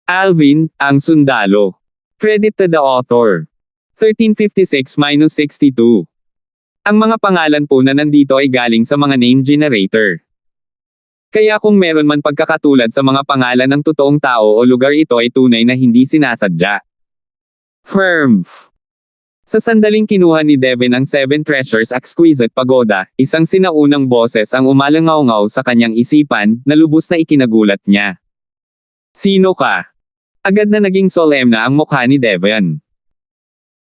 Alvin, ang sundalo. Credit to the author. 1356-62. Ang mga pangalan po na nandito ay galing sa mga name generator. Kaya kung meron man pagkakatulad sa mga pangalan ng totoong tao o lugar, ito ay tunay na hindi sinasadya. Firms. Sa sandaling kinuha ni Devin ang Seven Treasures Exquisite Pagoda, isang sinaunang boses ang umalangaw-ngaw sa kanyang isipan, na lubos na ikinagulat niya. Sino ka? Agad na naging solemn na ang mukha ni Devin.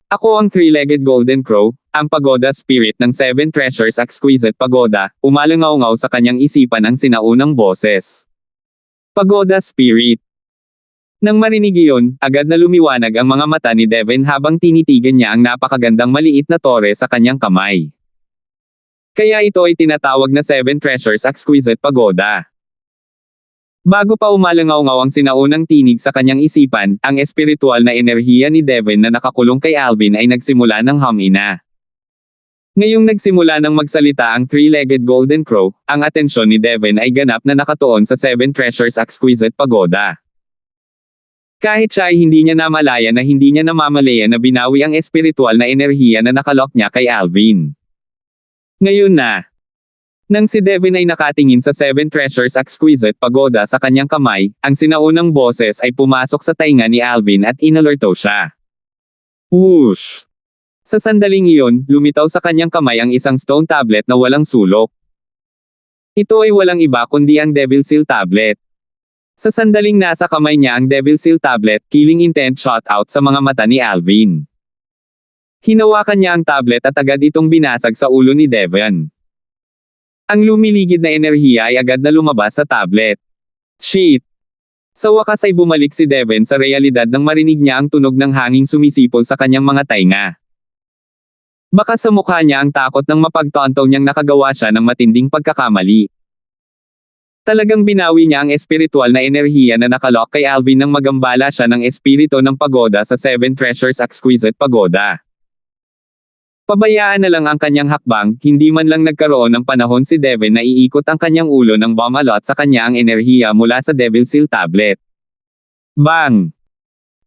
Ako ang three-legged golden crow, ang pagoda spirit ng Seven Treasures Exquisite Pagoda, umalangaw-ngaw sa kanyang isipan ang sinaunang boses. Pagoda spirit. Nang marinig iyon, agad na lumiwanag ang mga mata ni Devin habang tinitigan niya ang napakagandang maliit na tore sa kanyang kamay. Kaya ito ay tinatawag na Seven Treasures Exquisite Pagoda. Bago pa umalangaw-ngaw ang sinaunang tinig sa kanyang isipan, ang espiritual na enerhiya ni Devin na nakakulong kay Alvin ay nagsimula ng humina. Ngayong nagsimula ng magsalita ang three-legged golden crow, ang atensyon ni Devin ay ganap na nakatuon sa Seven Treasures Exquisite Pagoda. Kahit siya ay hindi niya namalaya na hindi niya namamalaya na binawi ang espiritual na enerhiya na nakalok niya kay Alvin. Ngayon na. Nang si Devin ay nakatingin sa Seven Treasures Exquisite Pagoda sa kanyang kamay, ang sinaunang boses ay pumasok sa tainga ni Alvin at inalerto siya. Whoosh! Sa sandaling iyon, lumitaw sa kanyang kamay ang isang stone tablet na walang sulok. Ito ay walang iba kundi ang Devil Seal Tablet. Sa sandaling nasa kamay niya ang Devil Seal Tablet, killing intent shot out sa mga mata ni Alvin. Hinawakan niya ang tablet at agad itong binasag sa ulo ni Devin. Ang lumiligid na enerhiya ay agad na lumabas sa tablet. Shit! Sa wakas ay bumalik si Devin sa realidad nang marinig niya ang tunog ng hanging sumisipol sa kanyang mga tainga. Baka sa mukha niya ang takot nang mapagtanto niyang nakagawa siya ng matinding pagkakamali. Talagang binawi niya ang espiritual na enerhiya na nakalok kay Alvin nang magambala siya ng espiritu ng pagoda sa Seven Treasures Exquisite Pagoda. Pabayaan na lang ang kanyang hakbang, hindi man lang nagkaroon ng panahon si Devin na iikot ang kanyang ulo nang bumalot sa kanya ang enerhiya mula sa Devil Seal Tablet. Bang!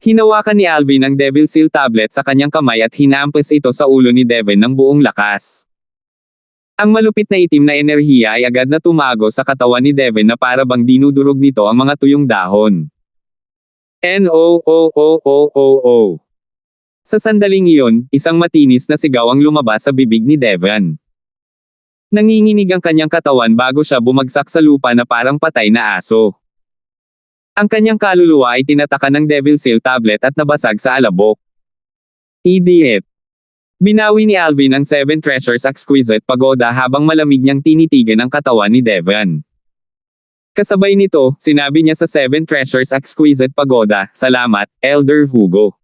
Hinawakan ni Alvin ang Devil Seal Tablet sa kanyang kamay at hinampas ito sa ulo ni Devin ng buong lakas. Ang malupit na itim na enerhiya ay agad na tumago sa katawan ni Devin na para bang dinudurog nito ang mga tuyong dahon. No. Sa sandaling iyon, isang matinis na sigaw ang lumabas sa bibig ni Devin. Nanginginig ang kanyang katawan bago siya bumagsak sa lupa na parang patay na aso. Ang kanyang kaluluwa ay tinataka ng Devil Seal Tablet at nabasag sa alabok. Idiot! Binawi ni Alvin ang Seven Treasures Exquisite Pagoda habang malamig niyang tinitigan ang katawan ni Devin. Kasabay nito, sinabi niya sa Seven Treasures Exquisite Pagoda, "Salamat, Elder Hugo."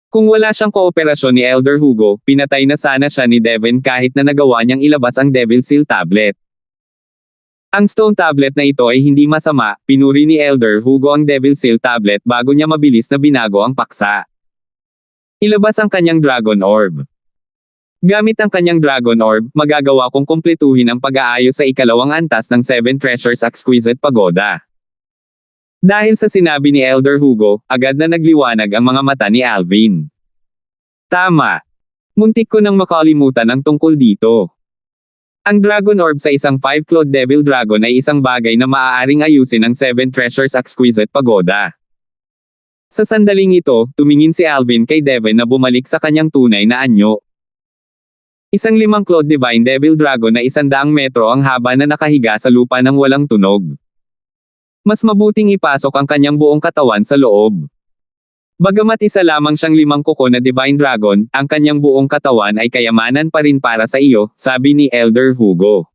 Kung wala siyang kooperasyon ni Elder Hugo, pinatay na sana siya ni Devin kahit na nagawa niyang ilabas ang Devil Seal Tablet. Ang stone tablet na ito ay hindi masama, pinuri ni Elder Hugo ang Devil Seal Tablet bago niya mabilis na binago ang paksa. Ilabas ang kanyang Dragon Orb. Gamit ang kanyang Dragon Orb, magagawa kong kumpletuhin ang pag-aayos sa ikalawang antas ng Seven Treasures Exquisite Pagoda. Dahil sa sinabi ni Elder Hugo, agad na nagliwanag ang mga mata ni Alvin. Tama. Muntik ko nang makalimutan ang tungkol dito. Ang Dragon Orb sa isang 5-clawed Devil Dragon ay isang bagay na maaaring ayusin ng Seven Treasures Exquisite Pagoda. Sa sandaling ito, tumingin si Alvin kay Devin na bumalik sa kanyang tunay na anyo. Isang 5-clawed Divine Devil Dragon na 100 metro ang haba na nakahiga sa lupa ng walang tunog. Mas mabuting ipasok ang kanyang buong katawan sa loob. Bagamat isa lamang siyang 5 kuko na Divine Dragon, ang kanyang buong katawan ay kayamanan pa rin para sa iyo, sabi ni Elder Hugo.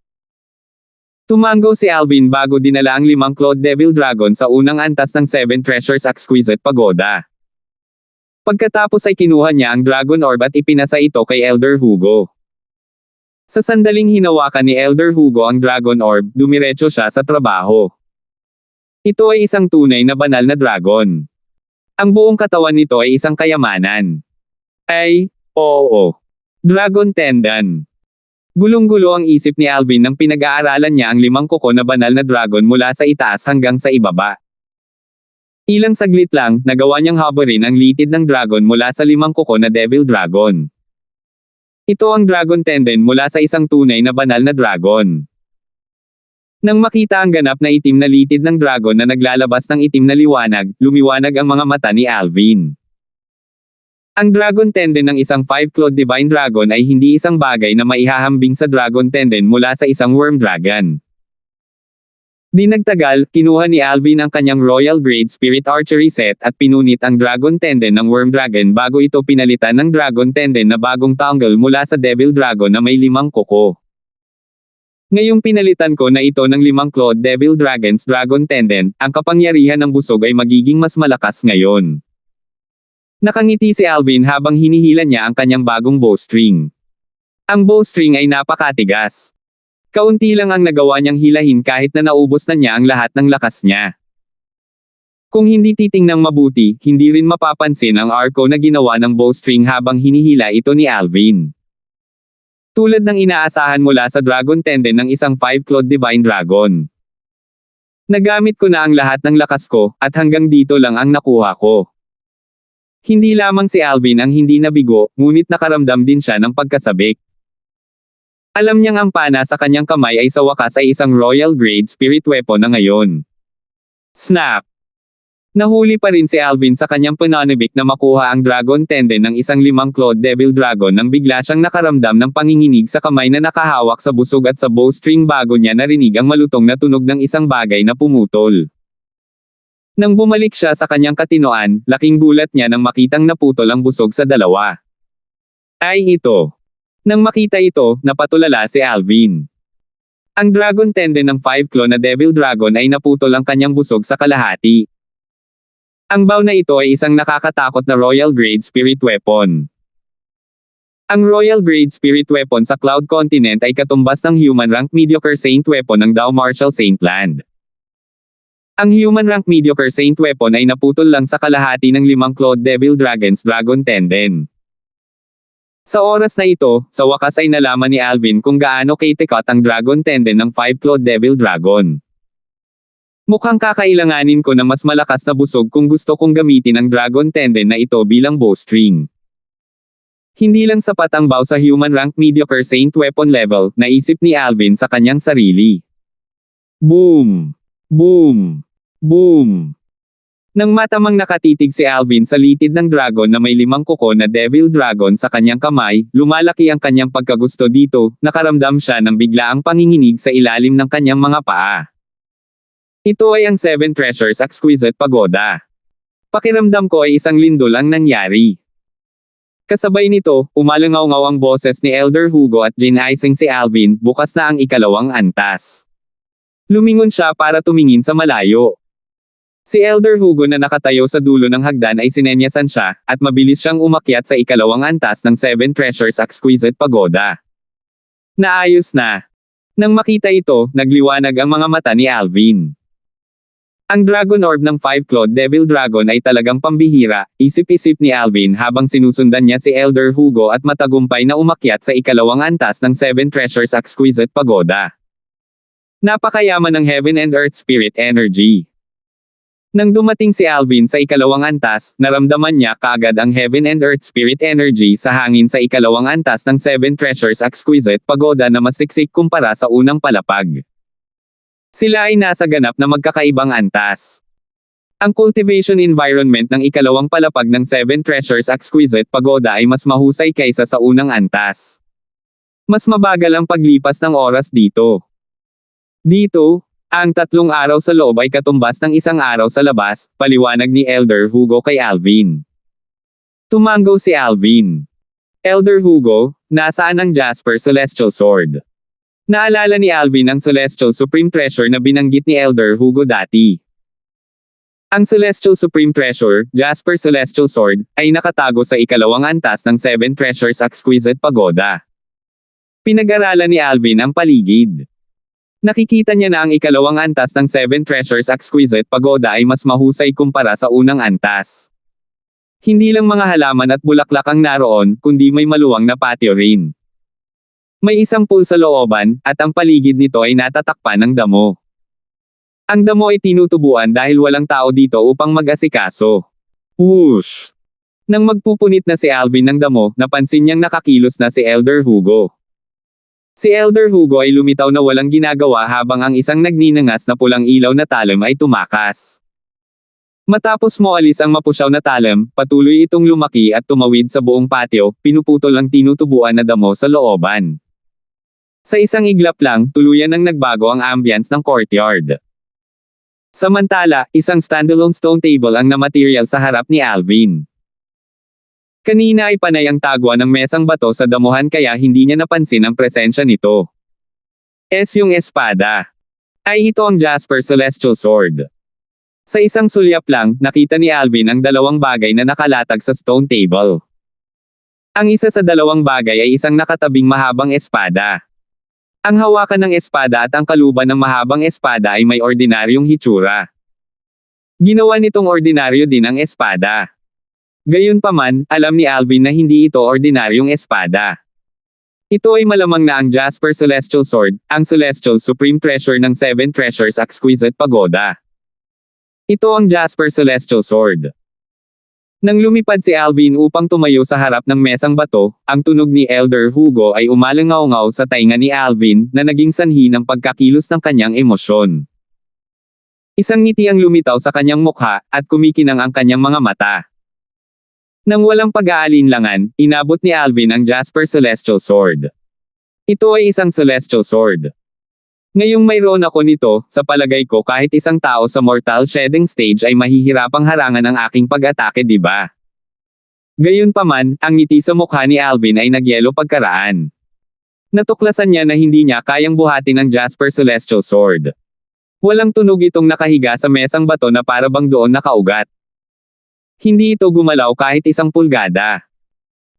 Tumango si Alvin bago dinala ang 5-clawed Devil Dragon sa unang antas ng Seven Treasures Exquisite Pagoda. Pagkatapos ay kinuha niya ang Dragon Orb at ipinasa ito kay Elder Hugo. Sa sandaling hinawakan ni Elder Hugo ang Dragon Orb, dumiretso siya sa trabaho. Ito ay isang tunay na banal na dragon. Ang buong katawan nito ay isang kayamanan. Ay, oo. Dragon Tendon. Gulong-gulo ang isip ni Alvin nang pinag-aaralan niya ang 5 kuko na banal na dragon mula sa itaas hanggang sa ibaba. Ilang saglit lang, nagawa niyang habarin ang litid ng dragon mula sa 5 kuko na Devil Dragon. Ito ang Dragon Tendon mula sa isang tunay na banal na dragon. Nang makita ang ganap na itim na litid ng dragon na naglalabas ng itim na liwanag, lumiwanag ang mga mata ni Alvin. Ang Dragon Tendon ng isang 5-clawed Divine Dragon ay hindi isang bagay na maihahambing sa Dragon Tendon mula sa isang Worm Dragon. Di nagtagal, kinuha ni Alvin ang kanyang Royal Grade Spirit Archery Set at pinunit ang Dragon Tendon ng Worm Dragon bago ito pinalitan ng Dragon Tendon na bagong tanggal mula sa Devil Dragon na may 5 kuko. Ngayong pinalitan ko na ito ng 5-clawed Devil Dragon's Dragon Tendon, ang kapangyarihan ng busog ay magiging mas malakas ngayon. Nakangiti si Alvin habang hinihila niya ang kanyang bagong bowstring. Ang bowstring ay napakatigas. Kaunti lang ang nagawa niyang hilahin kahit na naubos na niya ang lahat ng lakas niya. Kung hindi titingnang mabuti, hindi rin mapapansin ang arco na ginawa ng bowstring habang hinihila ito ni Alvin. Tulad ng inaasahan mula sa Dragon Tendon ng isang 5-clawed Divine Dragon. Nagamit ko na ang lahat ng lakas ko, at hanggang dito lang ang nakuha ko. Hindi lamang si Alvin ang hindi nabigo, ngunit nakaramdam din siya ng pagkasabik. Alam niyang ang pana sa kanyang kamay ay sa wakas ay isang Royal Grade Spirit Weapon na ngayon. Snap! Nahuli pa rin si Alvin sa kanyang pananabik na makuha ang Dragon Tendon ng isang 5-clawed Devil Dragon nang bigla siyang nakaramdam ng panginginig sa kamay na nakahawak sa busog at sa bowstring bago niya narinig ang malutong na tunog ng isang bagay na pumutol. Nang bumalik siya sa kanyang katinoan, laking gulat niya nang makitang naputol ang busog sa dalawa. Ay ito! Nang makita ito, napatulala si Alvin. Ang Dragon Tendon ng 5-claw na Devil Dragon ay naputol ang kanyang busog sa kalahati. Ang bow na ito ay isang nakakatakot na Royal Grade Spirit Weapon. Ang Royal Grade Spirit Weapon sa Cloud Continent ay katumbas ng Human Rank Mediocre Saint Weapon ng Dao Martial Saint Land. Ang Human Rank Mediocre Saint Weapon ay naputol lang sa kalahati ng 5-clawed Devil Dragon's Dragon Tendon. Sa oras na ito, sa wakas ay nalaman ni Alvin kung gaano katikat ang Dragon Tendon ng 5-clawed Devil Dragon. Mukhang kakailanganin ko ng mas malakas na busog kung gusto kong gamitin ang Dragon Tendon na ito bilang bowstring. Hindi lang sapat ang bow sa Human Rank Mediocre Saint Weapon level, naisip ni Alvin sa kanyang sarili. Boom! Boom! Boom! Nang matamang nakatitig si Alvin sa litid ng dragon na may 5 kuko na Devil Dragon sa kanyang kamay, lumalaki ang kanyang pagkagusto dito, nakaramdam siya ng biglaang panginginig sa ilalim ng kanyang mga paa. Ito ay ang 7 Treasures Exquisite Pagoda. Pakiramdam ko ay isang lindol ang nangyari. Kasabay nito, umalangaw-ngaw ang boses ni Elder Hugo at ginaising si Alvin, bukas na ang ikalawang antas. Lumingon siya para tumingin sa malayo. Si Elder Hugo na nakatayo sa dulo ng hagdan ay sinenyasan siya, at mabilis siyang umakyat sa ikalawang antas ng 7 Treasures Exquisite Pagoda. Naayos na. Nang makita ito, nagliwanag ang mga mata ni Alvin. Ang Dragon Orb ng 5-clawed Devil Dragon ay talagang pambihira, isip-isip ni Alvin habang sinusundan niya si Elder Hugo at matagumpay na umakyat sa ikalawang antas ng 7 Treasures Exquisite Pagoda. Napakayaman ng Heaven and Earth Spirit Energy. Nang dumating si Alvin sa ikalawang antas, naramdaman niya kaagad ang Heaven and Earth Spirit Energy sa hangin sa ikalawang antas ng 7 Treasures Exquisite Pagoda na mas siksik kumpara sa unang palapag. Sila ay nasa ganap na magkakaibang antas. Ang cultivation environment ng ikalawang palapag ng 7 Treasures Exquisite Pagoda ay mas mahusay kaysa sa unang antas. Mas mabagal ang paglipas ng oras dito. Dito, ang 3 araw sa loob ay katumbas ng 1 araw sa labas, paliwanag ni Elder Hugo kay Alvin. Tumango si Alvin. Elder Hugo, nasaan ang Jasper Celestial Sword? Naalala ni Alvin ang Celestial Supreme Treasure na binanggit ni Elder Hugo dati. Ang Celestial Supreme Treasure, Jasper Celestial Sword, ay nakatago sa ikalawang antas ng 7 Treasures Exquisite Pagoda. Pinag-aralan ni Alvin ang paligid. Nakikita niya na ang ikalawang antas ng 7 Treasures Exquisite Pagoda ay mas mahusay kumpara sa unang antas. Hindi lang mga halaman at bulaklak ang naroon, kundi may maluwang na patio rin. May isang pool sa looban, at ang paligid nito ay natatakpan ng damo. Ang damo ay tinutubuan dahil walang tao dito upang mag-asikaso. Whoosh! Nang magpupunit na si Alvin ng damo, napansin niyang nakakilos na si Elder Hugo. Si Elder Hugo ay lumitaw na walang ginagawa habang ang isang nagninangas na pulang ilaw na talem ay tumakas. Matapos moalis ang mapusyaw na talem, patuloy itong lumaki at tumawid sa buong patio, pinuputol ang tinutubuan na damo sa looban. Sa isang iglap lang, tuluyan nang nagbago ang ambience ng courtyard. Samantala, isang standalone stone table ang na-material sa harap ni Alvin. Kanina ay panay ang tagwa ng mesang bato sa damuhan kaya hindi niya napansin ang presensya nito. Yung espada. Ay ito ang Jasper Celestial Sword. Sa isang sulyap lang, nakita ni Alvin ang dalawang bagay na nakalatag sa stone table. Ang isa sa dalawang bagay ay isang nakatabing mahabang espada. Ang hawakan ng espada at ang kaluban ng mahabang espada ay may ordinaryong hitsura. Ginawa nitong ordinaryo din ang espada. Gayunpaman, alam ni Alvin na hindi ito ordinaryong espada. Ito ay malamang na ang Jasper Celestial Sword, ang Celestial Supreme Treasure ng Seven Treasures Exquisite Pagoda. Ito ang Jasper Celestial Sword. Nang lumipad si Alvin upang tumayo sa harap ng mesang bato, ang tunog ni Elder Hugo ay umalangaw-ngaw sa tainga ni Alvin na naging sanhi ng pagkakilos ng kanyang emosyon. Isang ngiti ang lumitaw sa kanyang mukha, at kumikinang ang kanyang mga mata. Nang walang pag-aalinlangan, inabot ni Alvin ang Jasper Celestial Sword. Ito ay isang Celestial Sword. Ngayong mayroon ako nito, sa palagay ko kahit isang tao sa mortal shedding stage ay mahihirapang harangan ang aking pag-atake, diba? Gayunpaman, ang ngiti sa mukha ni Alvin ay nagyelo pagkaraan. Natuklasan niya na hindi niya kayang buhatin ang Jasper Celestial Sword. Walang tunog itong nakahiga sa mesang bato na para bang doon nakaugat. Hindi ito gumalaw kahit isang pulgada.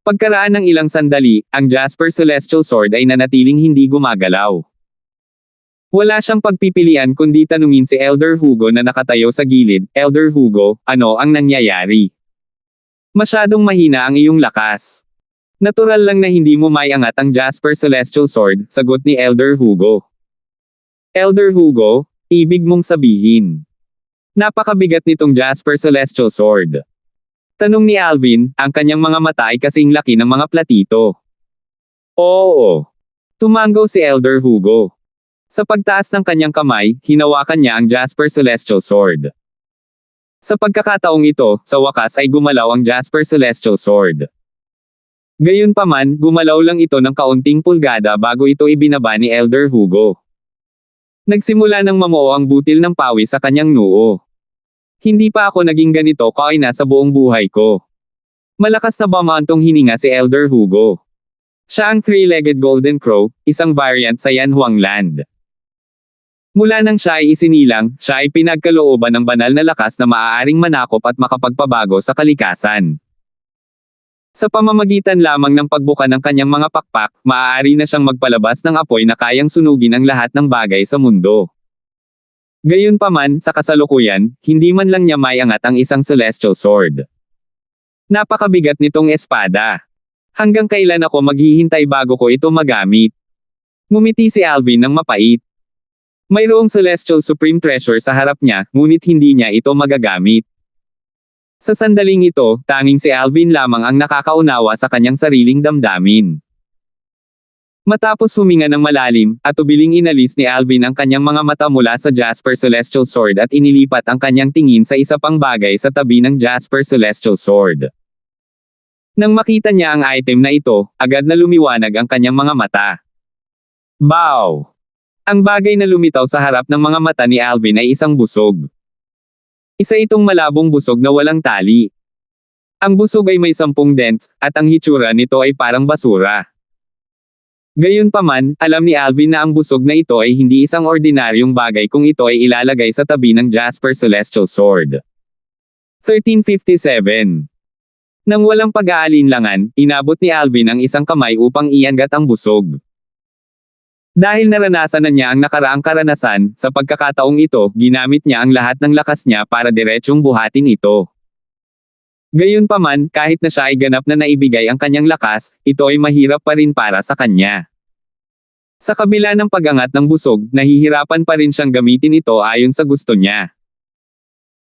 Pagkaraan ng ilang sandali, ang Jasper Celestial Sword ay nanatiling hindi gumagalaw. Wala siyang pagpipilian kundi tanungin si Elder Hugo na nakatayo sa gilid, "Elder Hugo, ano ang nangyayari? Masyadong mahina ang iyong lakas. Natural lang na hindi mo maiangat ang Jasper Celestial Sword," sagot ni Elder Hugo. "Elder Hugo, ibig mong sabihin, napakabigat nitong Jasper Celestial Sword?" Tanong ni Alvin, ang kanyang mga mata ay kasing laki ng mga platito. "Oo." Tumanggaw si Elder Hugo. Sa pagtaas ng kanyang kamay, hinawakan niya ang Jasper Celestial Sword. Sa pagkakataong ito, sa wakas ay gumalaw ang Jasper Celestial Sword. Gayunpaman, gumalaw lang ito ng kaunting pulgada bago ito ibinaba ni Elder Hugo. Nagsimula nang mamuo ang butil ng pawis sa kanyang noo. "Hindi pa ako naging ganito kaina sa buong buhay ko." Malakas na bumantong hininga si Elder Hugo. Siya ang three-legged golden crow, isang variant sa Yan Huangland. Mula nang siya ay isinilang, siya ay pinagkalooban ng banal na lakas na maaaring manakop at makapagpabago sa kalikasan. Sa pamamagitan lamang ng pagbuka ng kanyang mga pakpak, maaari na siyang magpalabas ng apoy na kayang sunugin ang lahat ng bagay sa mundo. Gayunpaman, sa kasalukuyan, hindi man lang niya maiangat ang isang Celestial Sword. Napakabigat nitong espada. Hanggang kailan ako maghihintay bago ko ito magamit? Ngumiti si Alvin ng mapait. Mayroong Celestial Supreme Treasure sa harap niya, ngunit hindi niya ito magagamit. Sa sandaling ito, tanging si Alvin lamang ang nakakaunawa sa kanyang sariling damdamin. Matapos huminga ng malalim, at ubiling inalis ni Alvin ang kanyang mga mata mula sa Jasper Celestial Sword at inilipat ang kanyang tingin sa isa pang bagay sa tabi ng Jasper Celestial Sword. Nang makita niya ang item na ito, agad na lumiwanag ang kanyang mga mata. Bow! Ang bagay na lumitaw sa harap ng mga mata ni Alvin ay isang busog. Isa itong malabong busog na walang tali. Ang busog ay may 10 dents, at ang hitsura nito ay parang basura. Gayunpaman, alam ni Alvin na ang busog na ito ay hindi isang ordinaryong bagay kung ito ay ilalagay sa tabi ng Jasper Celestial Sword. 1357. Nang walang pag-aalinlangan, inabot ni Alvin ang isang kamay upang iangat ang busog. Dahil naranasan na niya ang nakaraang karanasan, sa pagkakataong ito, ginamit niya ang lahat ng lakas niya para diretsyong buhatin ito. Gayunpaman, kahit na siya ay ganap na naibigay ang kanyang lakas, ito ay mahirap pa rin para sa kanya. Sa kabila ng pag-angat ng busog, nahihirapan pa rin siyang gamitin ito ayon sa gusto niya.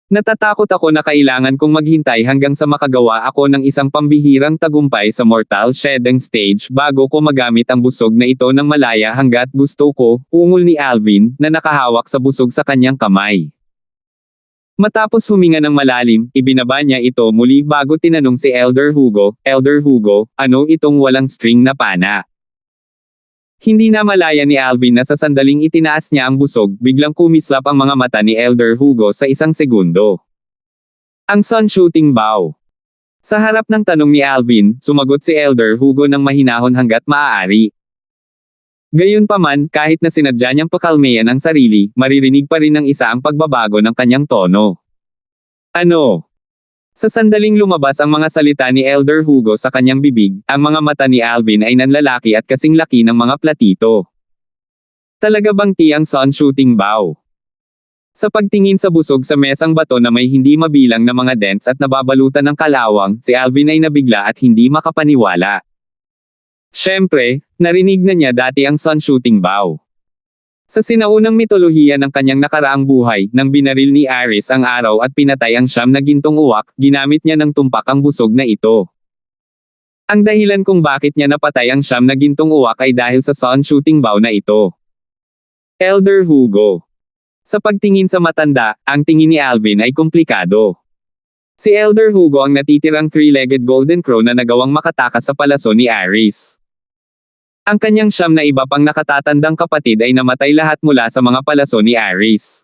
Natatakot ako na kailangan kong maghintay hanggang sa makagawa ako ng isang pambihirang tagumpay sa mortal shedding stage bago ko magamit ang busog na ito ng malaya hanggat gusto ko, ungol ni Alvin, na nakahawak sa busog sa kanyang kamay. Matapos huminga ng malalim, ibinaba niya ito muli bago tinanong si Elder Hugo, "Elder Hugo, ano itong walang string na pana?" Hindi na malaya ni Alvin na sa sandaling itinaas niya ang busog, biglang kumislap ang mga mata ni Elder Hugo sa isang segundo. Ang sun shooting bow. Sa harap ng tanong ni Alvin, sumagot si Elder Hugo ng mahinahon hanggat maaari. Gayunpaman, kahit na sinadya niyang pakalmayan ang sarili, maririnig pa rin ng isa ang pagbabago ng kanyang tono. "Ano?" Sa sandaling lumabas ang mga salita ni Elder Hugo sa kanyang bibig, ang mga mata ni Alvin ay nanlalaki at kasing laki ng mga platito. Talaga bang tiyang sun shooting bow? Sa pagtingin sa busog sa mesang bato na may hindi mabilang na mga dents at nababalutan ng kalawang, si Alvin ay nabigla at hindi makapaniwala. Siyempre, narinig na niya dati ang sun shooting bow. Sa sinaunang mitolohiya ng kanyang nakaraang buhay, nang binaril ni Ares ang araw at pinatay ang siyam na gintong uwak, ginamit niya ng tumpak ang busog na ito. Ang dahilan kung bakit niya napatay ang siyam na gintong uwak ay dahil sa sun shooting bow na ito. Elder Hugo. Sa pagtingin sa matanda, ang tingin ni Alvin ay komplikado. Si Elder Hugo ang natitirang three-legged golden crow na nagawang makatakas sa palaso ni Ares. Ang kanyang siyam na iba pang nakatatandang kapatid ay namatay lahat mula sa mga palaso ni Ares.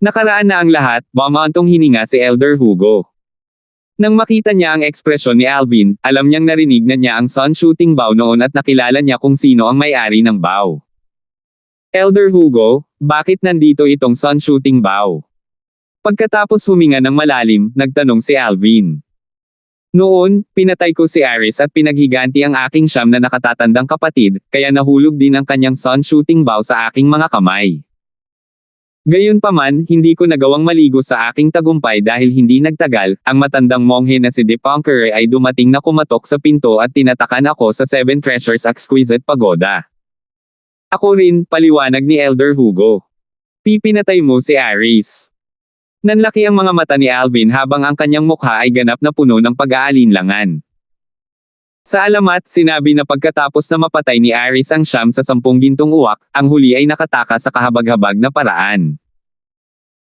Nakaraan na ang lahat, bumantong hininga si Elder Hugo. Nang makita niya ang ekspresyon ni Alvin, alam niyang narinig na niya ang sun shooting bow noon at nakilala niya kung sino ang may-ari ng bow. "Elder Hugo, bakit nandito itong sun shooting bow?" Pagkatapos huminga ng malalim, nagtanong si Alvin. "Noon, pinatay ko si Ares at pinaghiganti ang aking siyam na nakatatandang kapatid, kaya nahulog din ang kanyang sun shooting bow sa aking mga kamay. Gayunpaman, hindi ko nagawang maligo sa aking tagumpay dahil hindi nagtagal, ang matandang monghe na si Dipankar ay dumating na kumatok sa pinto at tinatakan ako sa Seven Treasures Exquisite Pagoda. Ako rin, paliwanag ni Elder Hugo. Pipinatay mo si Ares." Nanlaki ang mga mata ni Alvin habang ang kanyang mukha ay ganap na puno ng pag-aalinlangan. Sa alamat, sinabi na pagkatapos na mapatay ni Ares ang siyam sa 10 gintong uwak, ang huli ay nakatakas sa kahabag-habag na paraan.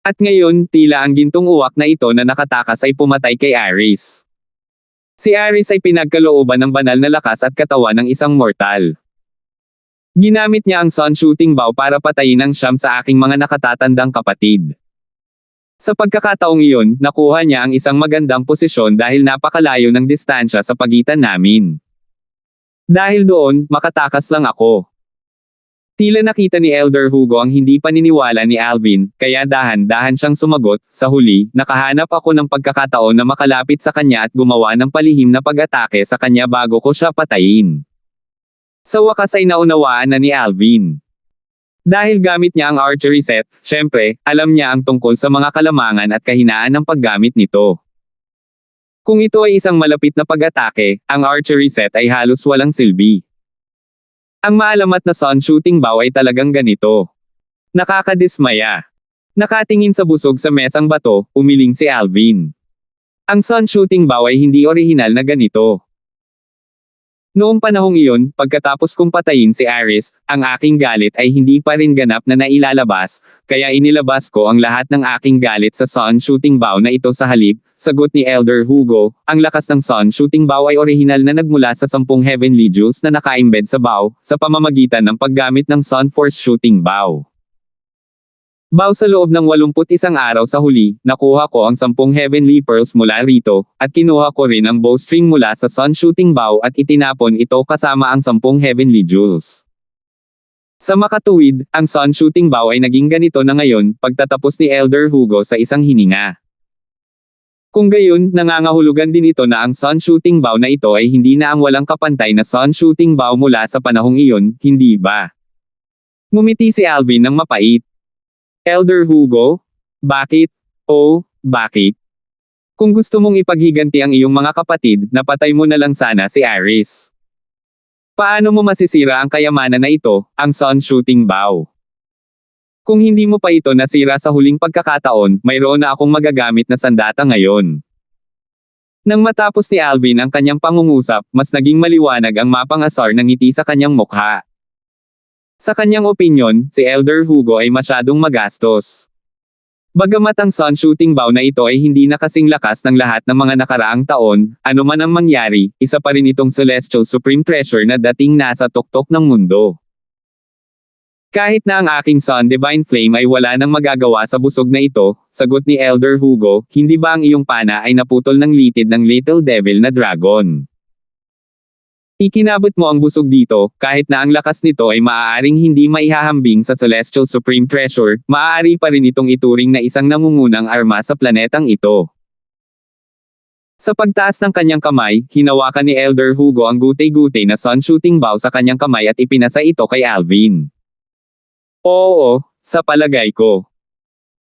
At ngayon, tila ang gintong uwak na ito na nakatakas ay pumatay kay Ares. Si Ares ay pinagkalooban ng banal na lakas at katawan ng isang mortal. Ginamit niya ang sun shooting bow para patayin ang siyam sa aking mga nakatatandang kapatid. Sa pagkakataong iyon, nakuha niya ang isang magandang posisyon dahil napakalayo ng distansya sa pagitan namin. Dahil doon, makatakas lang ako. Tila nakita ni Elder Hugo ang hindi paniniwala ni Alvin, kaya dahan-dahan siyang sumagot. Sa huli, nakahanap ako ng pagkakataon na makalapit sa kanya at gumawa ng palihim na pag-atake sa kanya bago ko siya patayin. Sa wakas ay naunawaan na ni Alvin. Dahil gamit niya ang archery set, syempre, alam niya ang tungkol sa mga kalamangan at kahinaan ng paggamit nito. Kung ito ay isang malapit na pag-atake, ang archery set ay halos walang silbi. Ang maalamat na sun shooting bow ay talagang ganito. Nakakadismaya. Nakatingin sa busog sa mesang bato, umiling si Alvin. Ang sun shooting bow ay hindi orihinal na ganito. Noong panahong iyon, pagkatapos kong patayin si Ares, ang aking galit ay hindi pa rin ganap na nailalabas, kaya inilabas ko ang lahat ng aking galit sa sun shooting bow na ito sa halip. Sagot ni Elder Hugo, ang lakas ng sun shooting bow ay orihinal na nagmula sa 10 heavenly jewels na naka-embed sa bow, sa pamamagitan ng paggamit ng sun force shooting bow. Bow sa loob ng 81 araw sa huli, nakuha ko ang 10 heavenly pearls mula rito, at kinuha ko rin ang bowstring mula sa sun shooting bow at itinapon ito kasama ang 10 heavenly jewels. Sa makatuwid, ang sun shooting bow ay naging ganito na ngayon, pagtatapos ni Elder Hugo sa isang hininga. Kung gayon, nangangahulugan din ito na ang sun shooting bow na ito ay hindi na ang walang kapantay na sun shooting bow mula sa panahong iyon, hindi ba? Ngumiti si Alvin ng mapait. Elder Hugo? Bakit? Oh, bakit? Kung gusto mong ipaghiganti ang iyong mga kapatid, napatay mo na lang sana si Ares. Paano mo masisira ang kayamanan na ito, ang Sun Shooting Bow? Kung hindi mo pa ito nasira sa huling pagkakataon, mayroon na akong magagamit na sandata ngayon. Nang matapos ni Alvin ang kanyang pangungusap, mas naging maliwanag ang mapang asar ng ngiti sa kanyang mukha. Sa kanyang opinyon, si Elder Hugo ay masyadong magastos. Bagamat ang Sun Shooting Bow na ito ay hindi na kasing lakas ng lahat ng mga nakaraang taon, ano man ang mangyari, isa pa rin itong Celestial Supreme Treasure na dating nasa tuktok ng mundo. Kahit na ang aking Sun Divine Flame ay wala nang magagawa sa busog na ito, sagot ni Elder Hugo, hindi ba ang iyong pana ay naputol ng litid ng Little Devil na dragon? Ikinabot mo ang busog dito, kahit na ang lakas nito ay maaaring hindi maihahambing sa Celestial Supreme Treasure, maaari pa rin itong ituring na isang nangungunang arma sa planetang ito. Sa pagtaas ng kanyang kamay, hinawakan ni Elder Hugo ang gutay-gutay na Sun Shooting Bow sa kanyang kamay at ipinasa ito kay Alvin. Oo, sa palagay ko.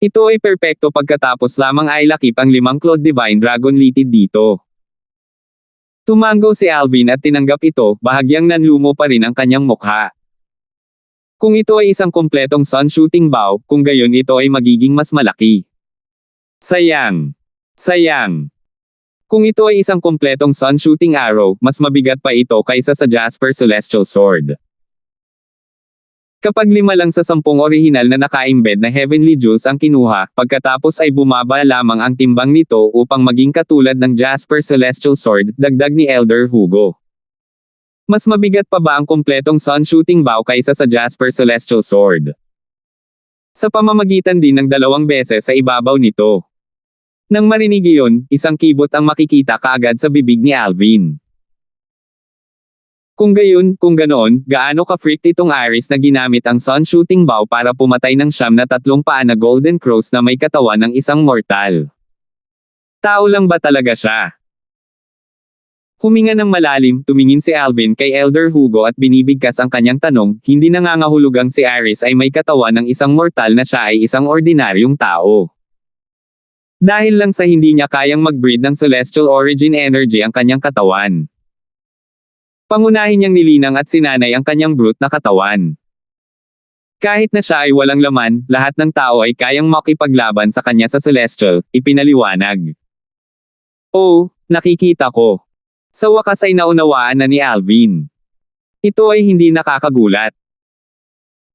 Ito ay perpekto pagkatapos lamang ay lakip ang 5 Clawed Divine Dragon litid dito. Tumango si Alvin at tinanggap ito, bahagyang nanlumo pa rin ang kanyang mukha. Kung ito ay isang kumpletong Sun Shooting Bow, kung gayon ito ay magiging mas malaki. Sayang. Sayang. Kung ito ay isang kumpletong Sun Shooting Arrow, mas mabigat pa ito kaysa sa Jasper Celestial Sword. Kapag 5 lang sa 10 orihinal na naka-embed na Heavenly Jewels ang kinuha, pagkatapos ay bumaba lamang ang timbang nito upang maging katulad ng Jasper Celestial Sword, dagdag ni Elder Hugo. Mas mabigat pa ba ang kumpletong Sun Shooting Bow kaysa sa Jasper Celestial Sword? Sa pamamagitan din ng 2 beses sa ibabaw nito. Nang marinig iyon, isang kibot ang makikita kaagad sa bibig ni Alvin. Kung ganoon, gaano ka-freaked itong Iris na ginamit ang Sun Shooting Bow para pumatay ng 3 na 3 paa na Golden Crows na may katawan ng isang mortal. Tao lang ba talaga siya? Huminga ng malalim, tumingin si Alvin kay Elder Hugo at binibigkas ang kanyang tanong, hindi nangangahulugang si Iris ay may katawan ng isang mortal na siya ay isang ordinaryong tao. Dahil lang sa hindi niya kayang mag-breed ng Celestial Origin Energy ang kanyang katawan. Pangunahin niyang nilinang at sinanay ang kanyang brute na katawan. Kahit na siya ay walang laman, lahat ng tao ay kayang makipaglaban sa kanya sa Celestial, ipinaliwanag. Oh, nakikita ko. Sa wakas ay naunawaan na ni Alvin. Ito ay hindi nakakagulat.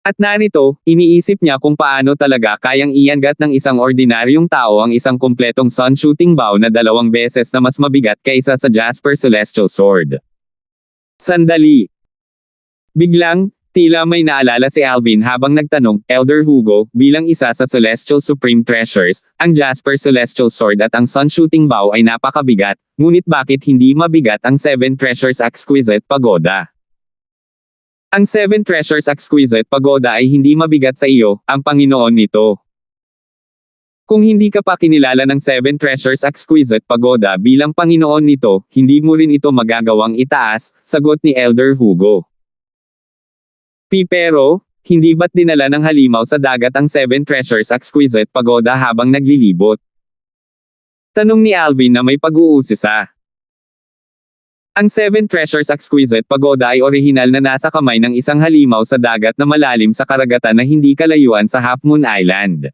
At narito, iniisip niya kung paano talaga kayang iangat ng isang ordinaryong tao ang isang kumpletong Sun Shooting Bow na 2 beses na mas mabigat kaysa sa Jasper Celestial Sword. Sandali. Biglang, tila may naalala si Alvin habang nagtanong, Elder Hugo, bilang isa sa Celestial Supreme Treasures, ang Jasper Celestial Sword at ang Sun Shooting Bow ay napakabigat, ngunit bakit hindi mabigat ang 7 Treasures Exquisite Pagoda? Ang 7 Treasures Exquisite Pagoda ay hindi mabigat sa iyo, ang Panginoon nito. Kung hindi ka pa kinilala ng 7 Treasures Exquisite Pagoda bilang Panginoon nito, hindi mo rin ito magagawang itaas, sagot ni Elder Hugo. Pero, hindi ba't dinala ng halimaw sa dagat ang 7 Treasures Exquisite Pagoda habang naglilibot? Tanong ni Alvin na may pag-uusisa. Ang 7 Treasures Exquisite Pagoda ay orihinal na nasa kamay ng isang halimaw sa dagat na malalim sa karagatan na hindi kalayuan sa Half Moon Island.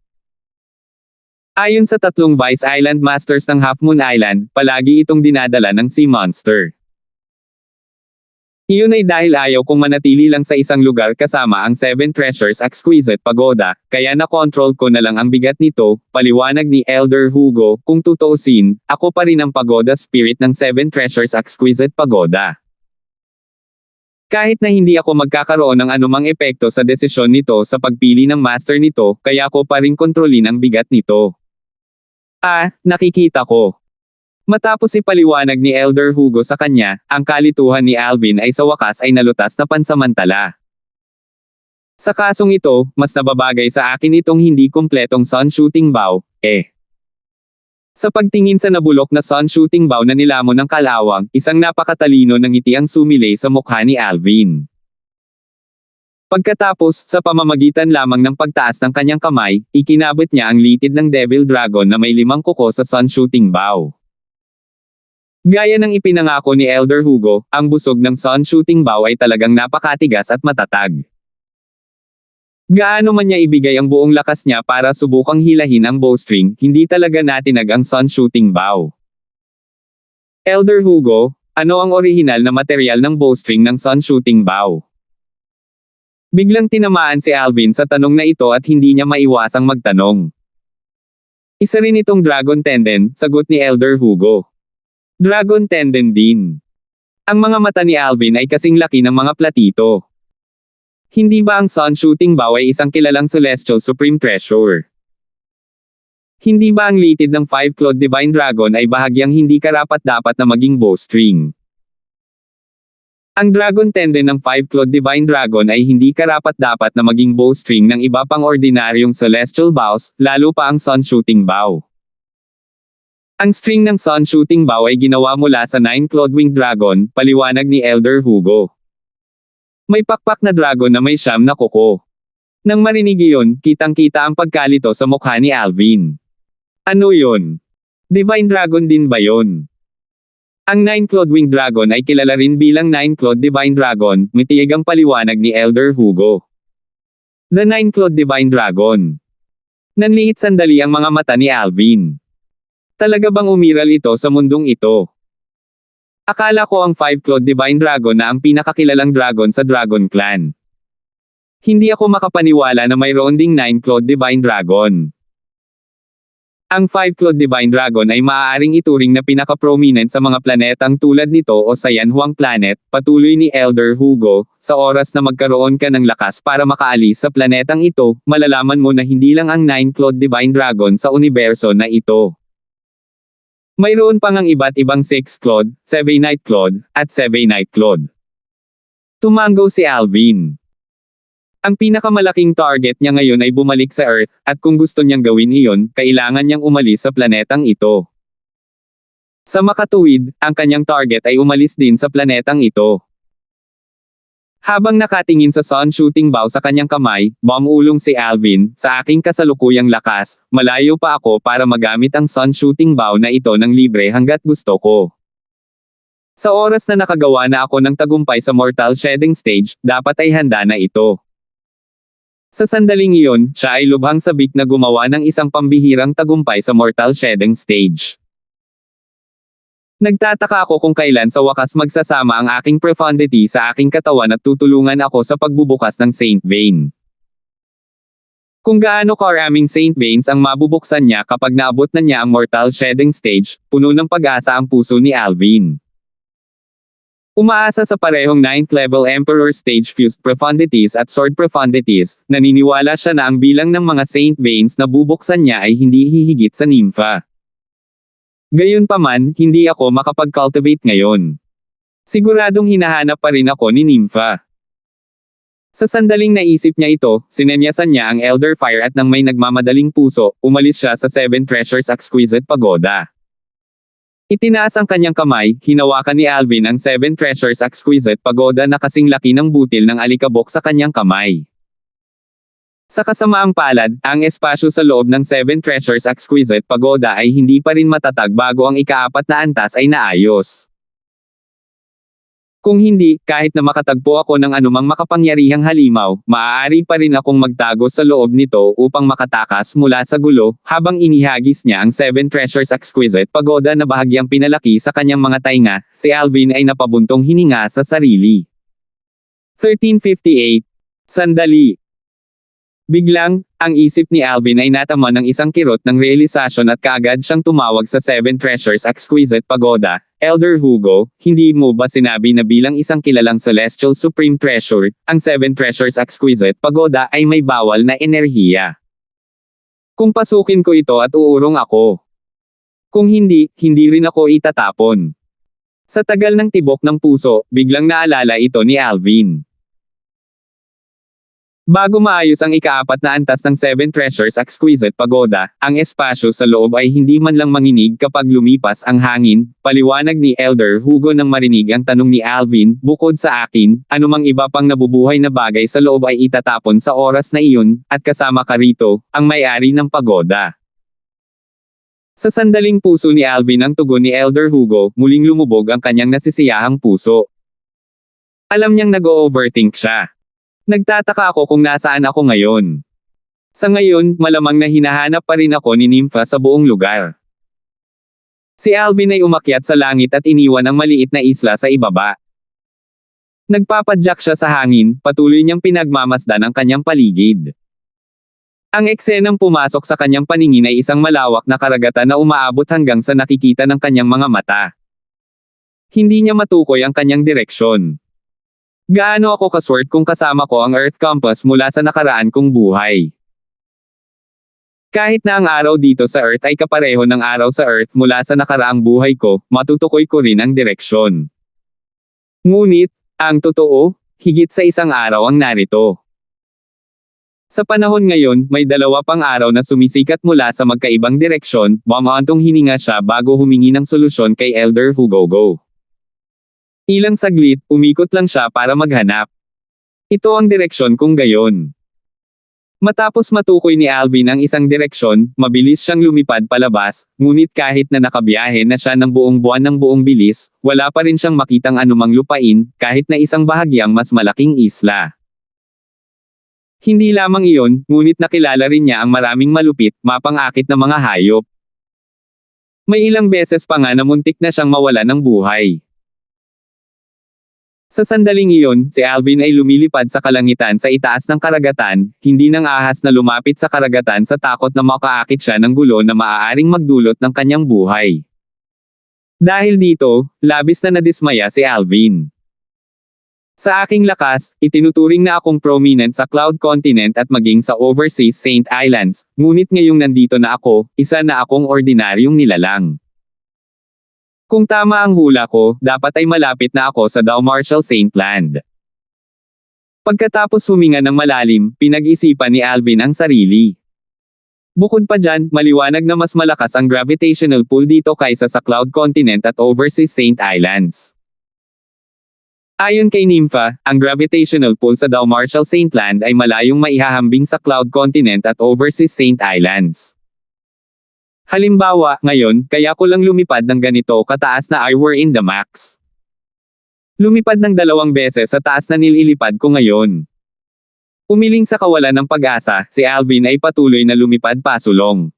Ayon sa 3 Vice Island Masters ng Half Moon Island, palagi itong dinadala ng Sea Monster. Iyon ay dahil ayaw kong manatili lang sa isang lugar kasama ang 7 Treasures Exquisite Pagoda, kaya na-control ko na lang ang bigat nito, paliwanag ni Elder Hugo, kung tutuusin, ako pa rin ang Pagoda Spirit ng 7 Treasures Exquisite Pagoda. Kahit na hindi ako magkakaroon ng anumang epekto sa desisyon nito sa pagpili ng master nito, kaya ako pa rin kontrolin ang bigat nito. Nakikita ko. Matapos ipaliwanag ni Elder Hugo sa kanya, ang kalituhan ni Alvin ay sa wakas ay nalutas na pansamantala. Sa kasong ito, mas nababagay sa akin itong hindi kumpletong Sun Shooting Bow, Sa pagtingin sa nabulok na Sun Shooting Bow na nilamon ng kalawang, isang napakatalino ng ngiti ang sumilay sa mukha ni Alvin. Pagkatapos, sa pamamagitan lamang ng pagtaas ng kanyang kamay, ikinabot niya ang litid ng Devil Dragon na may 5 kuko sa Sun Shooting Bow. Gaya ng ipinangako ni Elder Hugo, ang busog ng Sun Shooting Bow ay talagang napakatigas at matatag. Gaano man niya ibigay ang buong lakas niya para subukang hilahin ang bowstring, hindi talaga natinag ang Sun Shooting Bow. Elder Hugo, ano ang orihinal na material ng bowstring ng Sun Shooting Bow? Biglang tinamaan si Alvin sa tanong na ito at hindi niya maiwasang magtanong. Isa rin itong Dragon Tendon, sagot ni Elder Hugo. Dragon Tendon din. Ang mga mata ni Alvin ay kasing laki ng mga platito. Hindi ba ang Sun Shooting Bow ay isang kilalang Celestial Supreme Treasure? Hindi ba ang litid ng 5-clawed Divine Dragon ay bahagyang hindi karapat-dapat na maging bowstring? Ang Dragon Tendon ng 5-clawed Divine Dragon ay hindi karapat-dapat na maging bowstring ng iba pang ordinaryong Celestial Bows, lalo pa ang Sun Shooting Bow. Ang string ng Sun Shooting Bow ay ginawa mula sa 9-clawed Winged Dragon, paliwanag ni Elder Hugo. May pakpak na dragon na may 9 na kuko. Nang marinig iyon, kitang-kita ang pagkalito sa mukha ni Alvin. Ano yon? Divine Dragon din ba yon? Ang 9-clawed Winged Dragon ay kilala rin bilang 9-clawed Divine Dragon, mitiyag ang paliwanag ni Elder Hugo. The 9-clawed Divine Dragon. Nanliit sandali ang mga mata ni Alvin. Talaga bang umiral ito sa mundong ito? Akala ko ang 5-clawed Divine Dragon na ang pinakakilalang dragon sa Dragon Clan. Hindi ako makapaniwala na mayroon ding 9-clawed Divine Dragon. Ang 5-clawed Divine Dragon ay maaaring ituring na pinaka-prominent sa mga planetang tulad nito o sa Yanhuang Planet, patuloy ni Elder Hugo. Sa oras na magkaroon ka ng lakas para makaalis sa planetang ito, malalaman mo na hindi lang ang 9-clawed Divine Dragon sa universo na ito. Mayroon pang ang iba't ibang 6-clawed, 7-clawed, at 7-clawed. Tumango si Alvin. Ang pinakamalaking target niya ngayon ay bumalik sa Earth, at kung gusto niyang gawin iyon, kailangan niyang umalis sa planetang ito. Sa makatuwid, ang kanyang target ay umalis din sa planetang ito. Habang nakatingin sa Sun Shooting Bow sa kanyang kamay, bumulong si Alvin, sa aking kasalukuyang lakas, malayo pa ako para magamit ang Sun Shooting Bow na ito ng libre hanggat gusto ko. Sa oras na nakagawa na ako ng tagumpay sa Mortal Shedding Stage, dapat ay handa na ito. Sa sandaling iyon, siya ay lubhang sabik na gumawa ng isang pambihirang tagumpay sa Mortal Shedding Stage. Nagtataka ako kung kailan sa wakas magsasama ang aking profundity sa aking katawan at tutulungan ako sa pagbubukas ng Saint Vein. Kung gaano karaming Saint Veins ang mabubuksan niya kapag naabot na niya ang Mortal Shedding Stage, puno ng pag-asa ang puso ni Alvin. Umaasa sa parehong 9th level Emperor Stage Fused Profundities at Sword Profundities, naniniwala siya na ang bilang ng mga Saint Veins na bubuksan niya ay hindi hihigit sa Nympha. Gayunpaman, hindi ako makapag-cultivate ngayon. Siguradong hinahanap pa rin ako ni Nympha. Sa sandaling naisip niya ito, sinenyasan niya ang Elder Fire at nang may nagmamadaling puso, umalis siya sa 7 Treasures Exquisite Pagoda. Itinaas ang kanyang kamay, hinawakan ni Alvin ang 7 Treasures Exquisite Pagoda na kasing laki ng butil ng alikabok sa kanyang kamay. Sa kasamaang palad, ang espasyo sa loob ng 7 Treasures Exquisite Pagoda ay hindi pa rin matatag bago ang ika-4 na antas ay naayos. Kung hindi, kahit na makatagpo ako ng anumang makapangyarihang halimaw, maaari pa rin akong magtago sa loob nito upang makatakas mula sa gulo, habang inihagis niya ang 7 Treasures Exquisite Pagoda na bahagyang pinalaki sa kanyang mga tainga, si Alvin ay napabuntong hininga sa sarili. 1358. Sandali. Biglang, ang isip ni Alvin ay natama ng isang kirot ng realisasyon at kaagad siyang tumawag sa 7 Treasures Exquisite Pagoda. Elder Hugo, hindi mo ba sinabi na bilang isang kilalang Celestial Supreme Treasure, ang 7 Treasures Exquisite Pagoda ay may bawal na enerhiya? Kung pasukin ko ito at uurong ako. Kung hindi, hindi rin ako itatapon. Sa tagal ng tibok ng puso, biglang naalala ito ni Alvin. Bago maayos ang ika-4 na antas ng 7 Treasures Exquisite Pagoda, ang espasyo sa loob ay hindi man lang manginig kapag lumipas ang hangin, paliwanag ni Elder Hugo nang marinig ang tanong ni Alvin. Bukod sa akin, anumang iba pang nabubuhay na bagay sa loob ay itatapon sa oras na iyon, at kasama ka rito, ang may-ari ng pagoda. Sa sandaling puso ni Alvin ang tugon ni Elder Hugo, muling lumubog ang kanyang nasisiyahang puso. Alam niyang nag-o-overthink siya. Nagtataka ako kung nasaan ako ngayon. Sa ngayon, malamang na hinahanap pa rin ako ni Nympha sa buong lugar. Si Alvin ay umakyat sa langit at iniwan ang maliit na isla sa ibaba. Nagpapadyak siya sa hangin, patuloy niyang pinagmamasdan ang kanyang paligid. Ang eksenang pumasok sa kanyang paningin ay isang malawak na karagatan na umaabot hanggang sa nakikita ng kanyang mga mata. Hindi niya matukoy ang kanyang direksyon. Gaano ako kaswerte kung kasama ko ang Earth Compass mula sa nakaraan kong buhay. Kahit na ang araw dito sa Earth ay kapareho ng araw sa Earth mula sa nakaraang buhay ko, matutukoy ko rin ang direksyon. Ngunit, ang totoo, higit sa isang araw ang narito. Sa panahon ngayon, may dalawa pang araw na sumisikat mula sa magkaibang direksyon, bumaantong hininga siya bago humingi ng solusyon kay Elder Hugo. Ilang saglit, umikot lang siya para maghanap. Ito ang direksyon kung gayon. Matapos matukoy ni Alvin ang isang direksyon, mabilis siyang lumipad palabas, ngunit kahit na nakabiyahe na siya ng buong buwan ng buong bilis, wala pa rin siyang makitang anumang lupain, kahit na isang bahagyang mas malaking isla. Hindi lamang iyon, ngunit nakilala rin niya ang maraming malupit, mapang-akit na mga hayop. May ilang beses pa nga na muntik na siyang mawala ng buhay. Sa sandaling iyon, si Alvin ay lumilipad sa kalangitan sa itaas ng karagatan, hindi nang ahas na lumapit sa karagatan sa takot na makaakit siya ng gulo na maaaring magdulot ng kanyang buhay. Dahil dito, labis na nadismaya si Alvin. Sa aking lakas, itinuturing na akong prominent sa Cloud Continent at maging sa overseas Saint Islands, ngunit ngayong nandito na ako, isa na akong ordinaryong nilalang. Kung tama ang hula ko, dapat ay malapit na ako sa Marshall Saint Land. Pagkatapos huminga ng malalim, pinag-isipan ni Alvin ang sarili. Bukod pa dyan, maliwanag na mas malakas ang gravitational pull dito kaysa sa Cloud Continent at overseas Saint Islands. Ayon kay Nympha, ang gravitational pull sa Marshall Saint Land ay malayong maihahambing sa Cloud Continent at overseas Saint Islands. Halimbawa, ngayon, kaya ko lang lumipad ng ganito kataas na I were in the max. Lumipad ng 2 beses sa taas na nililipad ko ngayon. Umiling sa kawalan ng pag-asa, si Alvin ay patuloy na lumipad pasulong.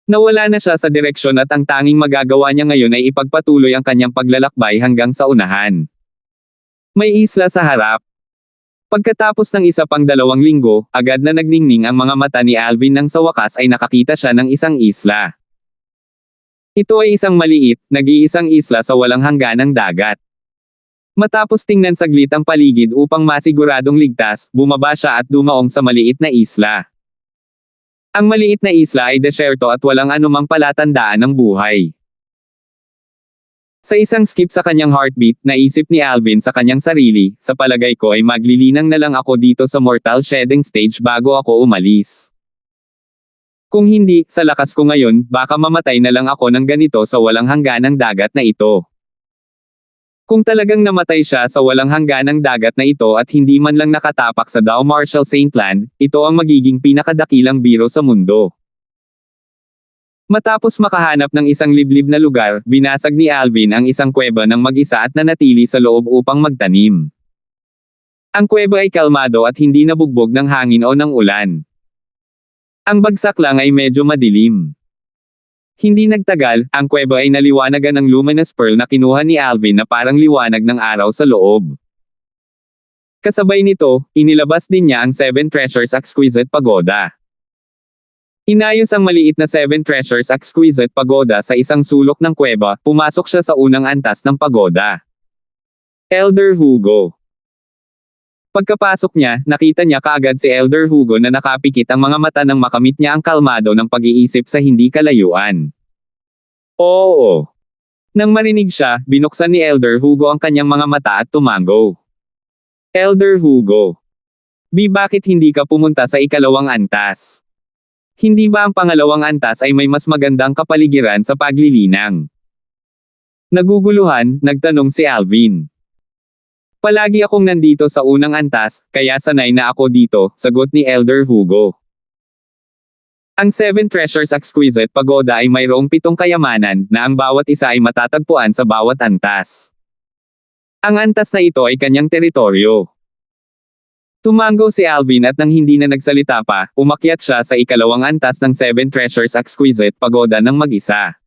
Nawala na siya sa direksyon at ang tanging magagawa niya ngayon ay ipagpatuloy ang kanyang paglalakbay hanggang sa unahan. May isla sa harap. Pagkatapos ng isa pang 2 linggo, agad na nagningning ang mga mata ni Alvin nang sa wakas ay nakakita siya ng isang isla. Ito ay isang maliit, nag-iisang isla sa walang hangganang dagat. Matapos tingnan saglit ang paligid upang masiguradong ligtas, bumaba siya at dumaong sa maliit na isla. Ang maliit na isla ay desyerto at walang anumang palatandaan ng buhay. Sa isang skip sa kanyang heartbeat, naisip ni Alvin sa kanyang sarili, sa palagay ko ay maglilinang na lang ako dito sa mortal shedding stage bago ako umalis. Kung hindi, sa lakas ko ngayon, baka mamatay na lang ako ng ganito sa walang hangganang dagat na ito. Kung talagang namatay siya sa walang hangganang dagat na ito at hindi man lang nakatapak sa Marshall Saint Land, ito ang magiging pinakadakilang biro sa mundo. Matapos makahanap ng isang liblib na lugar, binasag ni Alvin ang isang kuweba ng mag-isa at nanatili sa loob upang magtanim. Ang kuweba ay kalmado at hindi nabugbog ng hangin o ng ulan. Ang bagsak lang ay medyo madilim. Hindi nagtagal, ang kuweba ay naliwanagan ng luminous pearl na kinuha ni Alvin na parang liwanag ng araw sa loob. Kasabay nito, inilabas din niya ang 7 Treasures Exquisite Pagoda. Inayos ang maliit na 7 Treasures Exquisite Pagoda sa isang sulok ng kuweba, pumasok siya sa unang antas ng pagoda. Elder Hugo. Pagkapasok niya, nakita niya kaagad si Elder Hugo na nakapikit ang mga mata nang makamit niya ang kalmado ng pag-iisip sa hindi kalayuan. Oo. Nang marinig siya, binuksan ni Elder Hugo ang kanyang mga mata at tumango. Elder Hugo. Bakit hindi ka pumunta sa ikalawang antas? Hindi ba ang pangalawang antas ay may mas magandang kapaligiran sa paglilinang? Naguguluhan, nagtanong si Alvin. Palagi akong nandito sa unang antas, kaya sanay na ako dito, sagot ni Elder Hugo. Ang Seven Treasures Exquisite Pagoda ay mayroong 7 kayamanan na ang bawat isa ay matatagpuan sa bawat antas. Ang antas na ito ay kanyang teritoryo. Tumango si Alvin at nang hindi na nagsalita pa, umakyat siya sa ikalawang antas ng Seven Treasures Exquisite Pagoda ng mag-isa.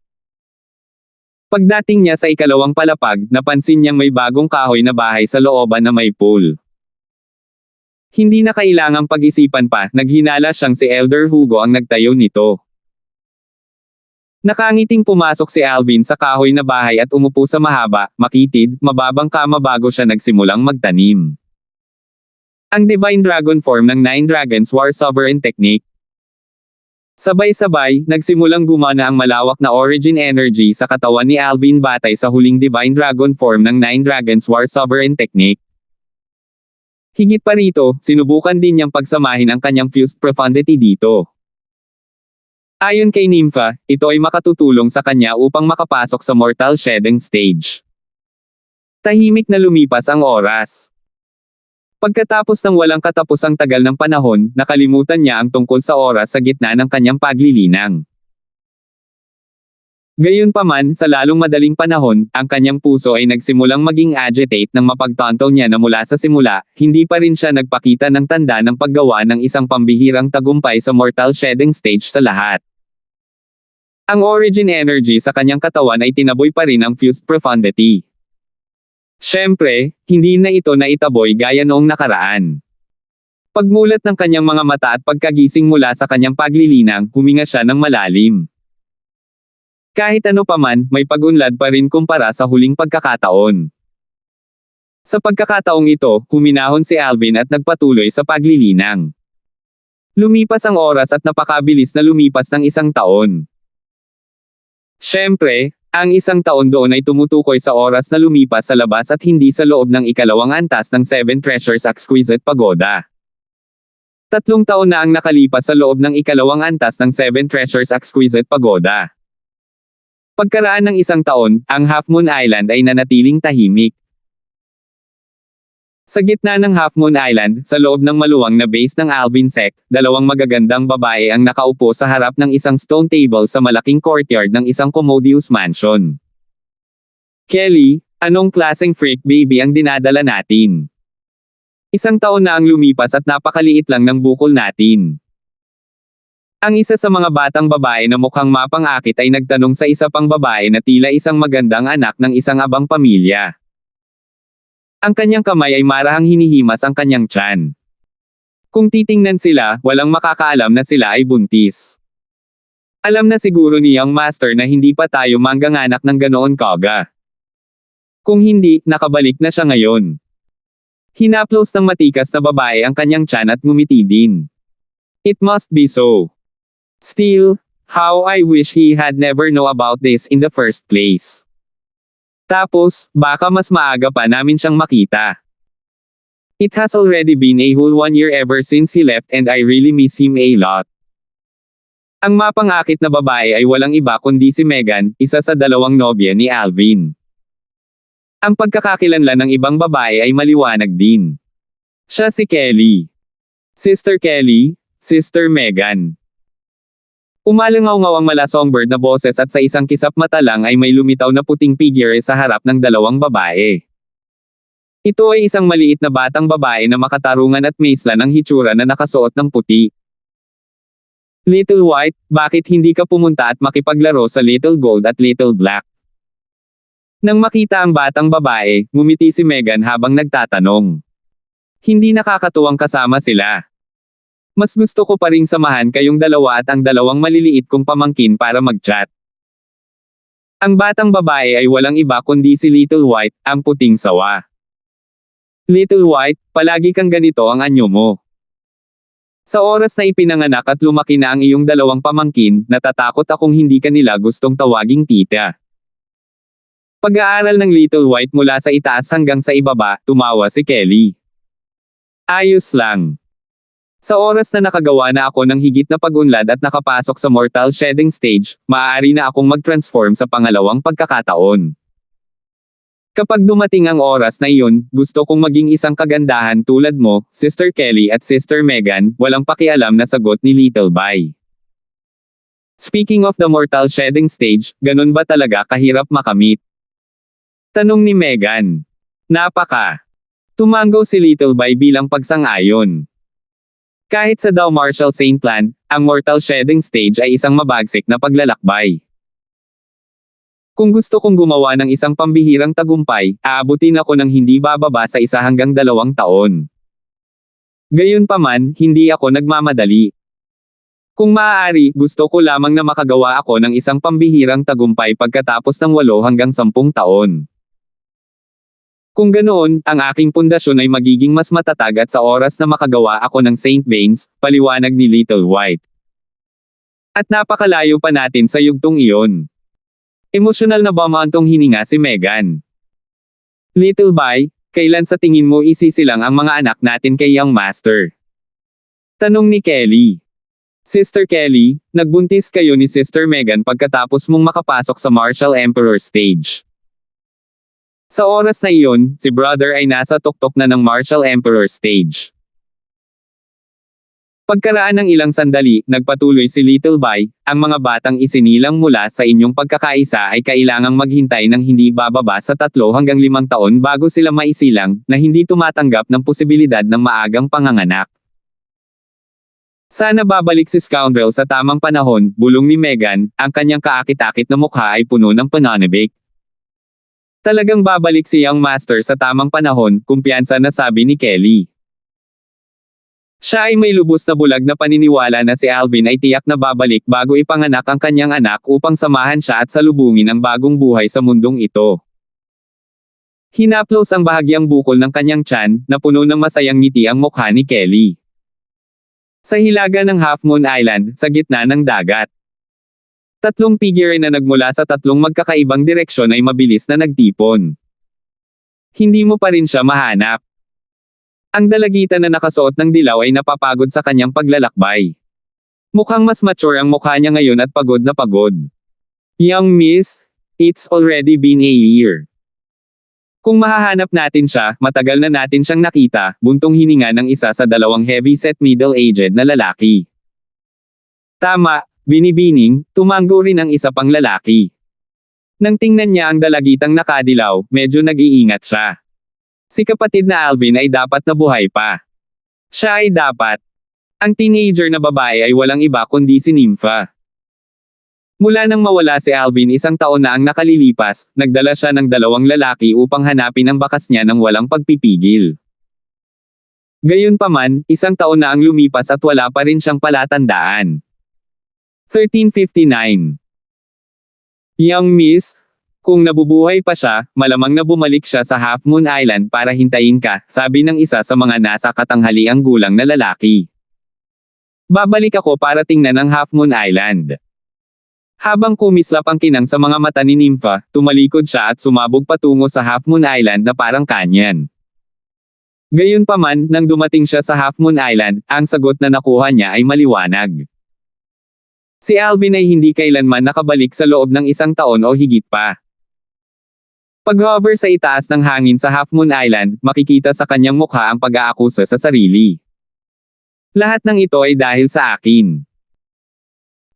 Pagdating niya sa ikalawang palapag, napansin niyang may bagong kahoy na bahay sa looban na may pool. Hindi na kailangang pag-isipan pa, naghinala siyang si Elder Hugo ang nagtayo nito. Nakangiting pumasok si Alvin sa kahoy na bahay at umupo sa mahaba, makitid, mababang kama bago siya nagsimulang magtanim. Ang Divine Dragon form ng Nine Dragons War Sovereign Technique. Sabay-sabay, nagsimulang gumana ang malawak na origin energy sa katawan ni Alvin batay sa huling Divine Dragon form ng Nine Dragons War Sovereign Technique. Higit pa rito, sinubukan din niyang pagsamahin ang kanyang fused profundity dito. Ayon kay Nympha, ito ay makatutulong sa kanya upang makapasok sa mortal shedding stage. Tahimik na lumipas ang oras. Pagkatapos ng walang katapusang tagal ng panahon, nakalimutan niya ang tungkol sa oras sa gitna ng kanyang paglilinang. Gayunpaman, sa lalong madaling panahon, ang kanyang puso ay nagsimulang maging agitate nang mapagtanto niya na mula sa simula, hindi pa rin siya nagpakita ng tanda ng paggawa ng isang pambihirang tagumpay sa mortal shedding stage sa lahat. Ang origin energy sa kanyang katawan ay tinaboy pa rin ang fused profundity. Siyempre, hindi na ito naitaboy gaya noong nakaraan. Pagmulat ng kanyang mga mata at pagkagising mula sa kanyang paglilinang, huminga siya ng malalim. Kahit ano paman, may pag-unlad pa rin kumpara sa huling pagkakataon. Sa pagkakataong ito, huminahon si Alvin at nagpatuloy sa paglilinang. Lumipas ang oras at napakabilis na lumipas ng 1 taon. Siyempre, ang 1 taon doon ay tumutukoy sa oras na lumipas sa labas at hindi sa loob ng ikalawang antas ng Seven Treasures Exquisite Pagoda. 3 taon na ang nakalipas sa loob ng ikalawang antas ng Seven Treasures Exquisite Pagoda. Pagkaraan ng 1 taon, ang Half Moon Island ay nanatiling tahimik. Sa gitna ng Half Moon Island, sa loob ng maluwang na base ng Alvin Sect, 2 magagandang babae ang nakaupo sa harap ng isang stone table sa malaking courtyard ng isang commodious mansion. Kelly, anong klaseng freak baby ang dinadala natin? 1 taon na ang lumipas at napakaliit lang ng bukol natin. Ang isa sa mga batang babae na mukhang mapang-akit ay nagtanong sa isa pang babae na tila isang magandang anak ng isang abang pamilya. Ang kanyang kamay ay marahang hinihimas ang kanyang tiyan. Kung titingnan sila, walang makakaalam na sila ay buntis. Alam na siguro ni Young Master na hindi pa tayo mangganganak ng ganoon kaga. Kung hindi, nakabalik na siya ngayon. Hinaplos ng matikas na babae ang kanyang tiyan at ngumiti din. It must be so. Still, how I wish he had never know about this in the first place. Tapos, baka mas maaga pa namin siyang makita. It has already been a whole 1 year ever since he left and I really miss him a lot. Ang mapang-akit na babae ay walang iba kundi si Megan, isa sa 2 nobya ni Alvin. Ang pagkakakilanlan ng ibang babae ay maliwanag din. Siya si Kelly. Sister Kelly, Sister Megan. Umalangaw-ngaw ang mala-songbird na boses at sa isang kisap mata lang ay may lumitaw na puting figure sa harap ng 2 babae. Ito ay isang maliit na batang babae na makatarungan at maisla ng hitsura na nakasuot ng puti. Little White, bakit hindi ka pumunta at makipaglaro sa Little Gold at Little Black? Nang makita ang batang babae, ngumiti si Megan habang nagtatanong. Hindi nakakatuwang kasama sila. Mas gusto ko pa ring samahan kayong 2 at ang 2 maliliit kong pamangkin para mag-chat. Ang batang babae ay walang iba kundi si Little White, ang puting sawa. Little White, palagi kang ganito ang anyo mo. Sa oras na ipinanganak at lumaki na ang iyong 2 pamangkin, natatakot akong hindi ka nila gustong tawaging tita. Pag-aaral ng Little White mula sa itaas hanggang sa ibaba, tumawa si Kelly. Ayos lang. Sa oras na nakagawa na ako ng higit na pag-unlad at nakapasok sa mortal shedding stage, maaari na akong mag-transform sa pangalawang pagkakataon. Kapag dumating ang oras na iyon, gusto kong maging isang kagandahan tulad mo, Sister Kelly at Sister Megan, walang pakialam na sagot ni Little Bai. Speaking of the mortal shedding stage, ganun ba talaga kahirap makamit? Tanong ni Megan. Napaka. Tumango si Little Bai bilang pagsang-ayon. Kahit sa daw Marshall Saint Plan, ang mortal shedding stage ay isang mabagsik na paglalakbay. Kung gusto kong gumawa ng isang pambihirang tagumpay, aabutin ako ng hindi bababa sa 1 hanggang 2 taon. Gayunpaman, hindi ako nagmamadali. Kung maaari, gusto ko lamang na makagawa ako ng isang pambihirang tagumpay pagkatapos ng 8 hanggang 10 taon. Kung ganoon, ang aking pundasyon ay magiging mas matatag at sa oras na makagawa ako ng Saint Veins, paliwanag ni Little White. At napakalayo pa natin sa yugtong iyon. Emosyonal na bumantong hininga si Megan. Little Bai, kailan sa tingin mo isisilang ang mga anak natin kay Young Master? Tanong ni Kelly. Sister Kelly, nagbuntis kayo ni Sister Megan pagkatapos mong makapasok sa Marshall Emperor stage. Sa oras na iyon, si brother ay nasa tuktok na ng Marshall Emperor stage. Pagkaraan ng ilang sandali, nagpatuloy si Little Bai, ang mga batang isinilang mula sa inyong pagkakaisa ay kailangang maghintay ng hindi bababa sa 3 hanggang 5 taon bago sila maisilang, na hindi tumatanggap ng posibilidad ng maagang panganganak. Sana babalik si Scoundrel sa tamang panahon, bulong ni Megan, ang kanyang kaakit-akit na mukha ay puno ng pananabik. Talagang babalik si Young Master sa tamang panahon, kumpiyansa na sabi ni Kelly. Siya ay may lubos na bulag na paniniwala na si Alvin ay tiyak na babalik bago ipanganak ang kanyang anak upang samahan siya at salubungin ang bagong buhay sa mundong ito. Hinaplos ang bahagyang bukol ng kanyang tiyan, na puno ng masayang ngiti ang mukha ni Kelly. Sa hilaga ng Half Moon Island, sa gitna ng dagat. 3 figure na nagmula sa 3 magkakaibang direksyon ay mabilis na nagtipon. Hindi mo pa rin siya mahanap. Ang dalagitan na nakasuot ng dilaw ay napapagod sa kanyang paglalakbay. Mukhang mas mature ang mukha niya ngayon at pagod na pagod. Young Miss, it's already been a year. Kung mahahanap natin siya, matagal na natin siyang nakita, buntong hininga ng isa sa 2 heavy-set middle-aged na lalaki. Tama, binibining, tumango rin ang isa pang lalaki. Nang tingnan niya ang dalagitang nakadilaw, medyo nag-iingat siya. Si kapatid na Alvin ay dapat na buhay pa. Siya ay dapat. Ang teenager na babae ay walang iba kundi si Nympha. Mula nang mawala si Alvin 1 taon na ang nakalilipas, nagdala siya ng 2 lalaki upang hanapin ang bakas niya ng walang pagpipigil. Gayunpaman, 1 taon na ang lumipas at wala pa rin siyang palatandaan. 1359. Young Miss, kung nabubuhay pa siya, malamang na bumalik siya sa Half Moon Island para hintayin ka, sabi ng isa sa mga nasa katanghaliang gulang na lalaki. Babalik ako para tingnan ang Half Moon Island. Habang kumislap ang kinang sa mga mata ni Nympha, tumalikod siya at sumabog patungo sa Half Moon Island na parang kanyan. Gayunpaman, nang dumating siya sa Half Moon Island, ang sagot na nakuha niya ay maliwanag. Si Alvin ay hindi kailanman nakabalik sa loob ng 1 taon o higit pa. Pag-hover sa itaas ng hangin sa Half Moon Island, makikita sa kanyang mukha ang pag-aakusa sa sarili. Lahat ng ito ay dahil sa akin.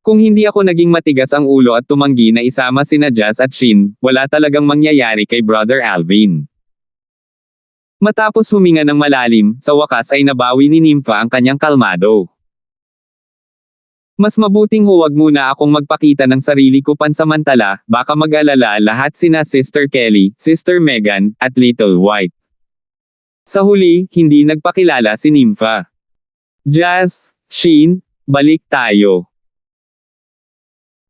Kung hindi ako naging matigas ang ulo at tumanggi na isama sina Jazz at Shin, wala talagang mangyayari kay Brother Alvin. Matapos huminga ng malalim, sa wakas ay nabawi ni Nympha ang kanyang kalmado. Mas mabuting huwag muna akong magpakita ng sarili ko pansamantala, baka mag-alala lahat sina Sister Kelly, Sister Megan, at Little White. Sa huli, hindi nagpakilala si Nympha. Jazz, Shin, balik tayo.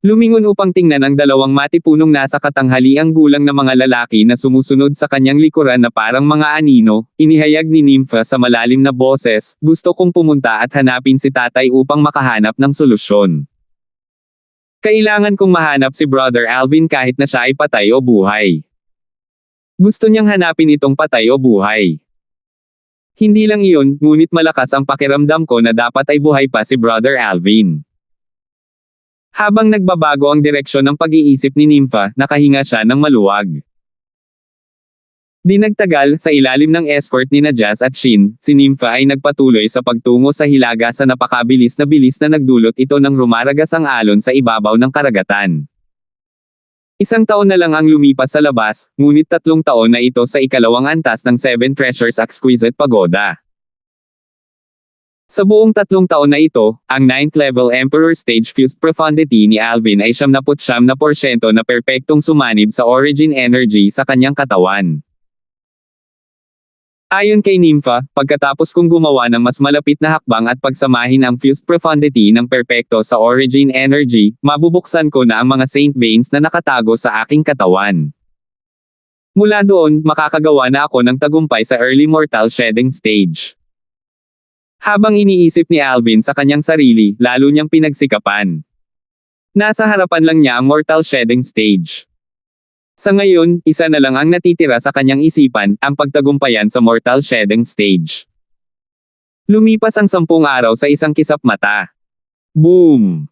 Lumingon upang tingnan ang 2 matipunong nasa katanghaliang gulang na mga lalaki na sumusunod sa kanyang likuran na parang mga anino, inihayag ni Nympha sa malalim na boses, gusto kong pumunta at hanapin si tatay upang makahanap ng solusyon. Kailangan kong mahanap si Brother Alvin kahit na siya ay patay o buhay. Gusto niyang hanapin itong patay o buhay. Hindi lang iyon, ngunit malakas ang pakiramdam ko na dapat ay buhay pa si Brother Alvin. Habang nagbabago ang direksyon ng pag-iisip ni Nympha, nakahinga siya ng maluwag. Di nagtagal, sa ilalim ng escort ni Jazz at Shin, si Nympha ay nagpatuloy sa pagtungo sa hilaga sa napakabilis na bilis na nagdulot ito ng rumaragas ang alon sa ibabaw ng karagatan. Isang taon na lang ang lumipas sa labas, ngunit 3 taon na ito sa ikalawang antas ng Seven Treasures Exquisite Pagoda. Sa buong 3 taon na ito, ang 9th level Emperor Stage Fused Profundity ni Alvin ay 79% na perpektong sumanib sa origin energy sa kanyang katawan. Ayon kay Nympha, pagkatapos kong gumawa ng mas malapit na hakbang at pagsamahin ang fused profundity ng perpekto sa origin energy, mabubuksan ko na ang mga saint veins na nakatago sa aking katawan. Mula doon, makakagawa na ako ng tagumpay sa early mortal shedding stage. Habang iniisip ni Alvin sa kanyang sarili, lalo niyang pinagsikapan. Nasa harapan lang niya ang mortal shedding stage. Sa ngayon, isa na lang ang natitira sa kanyang isipan, ang pagtagumpayan sa mortal shedding stage. Lumipas ang 10 araw sa isang kisap mata. Boom!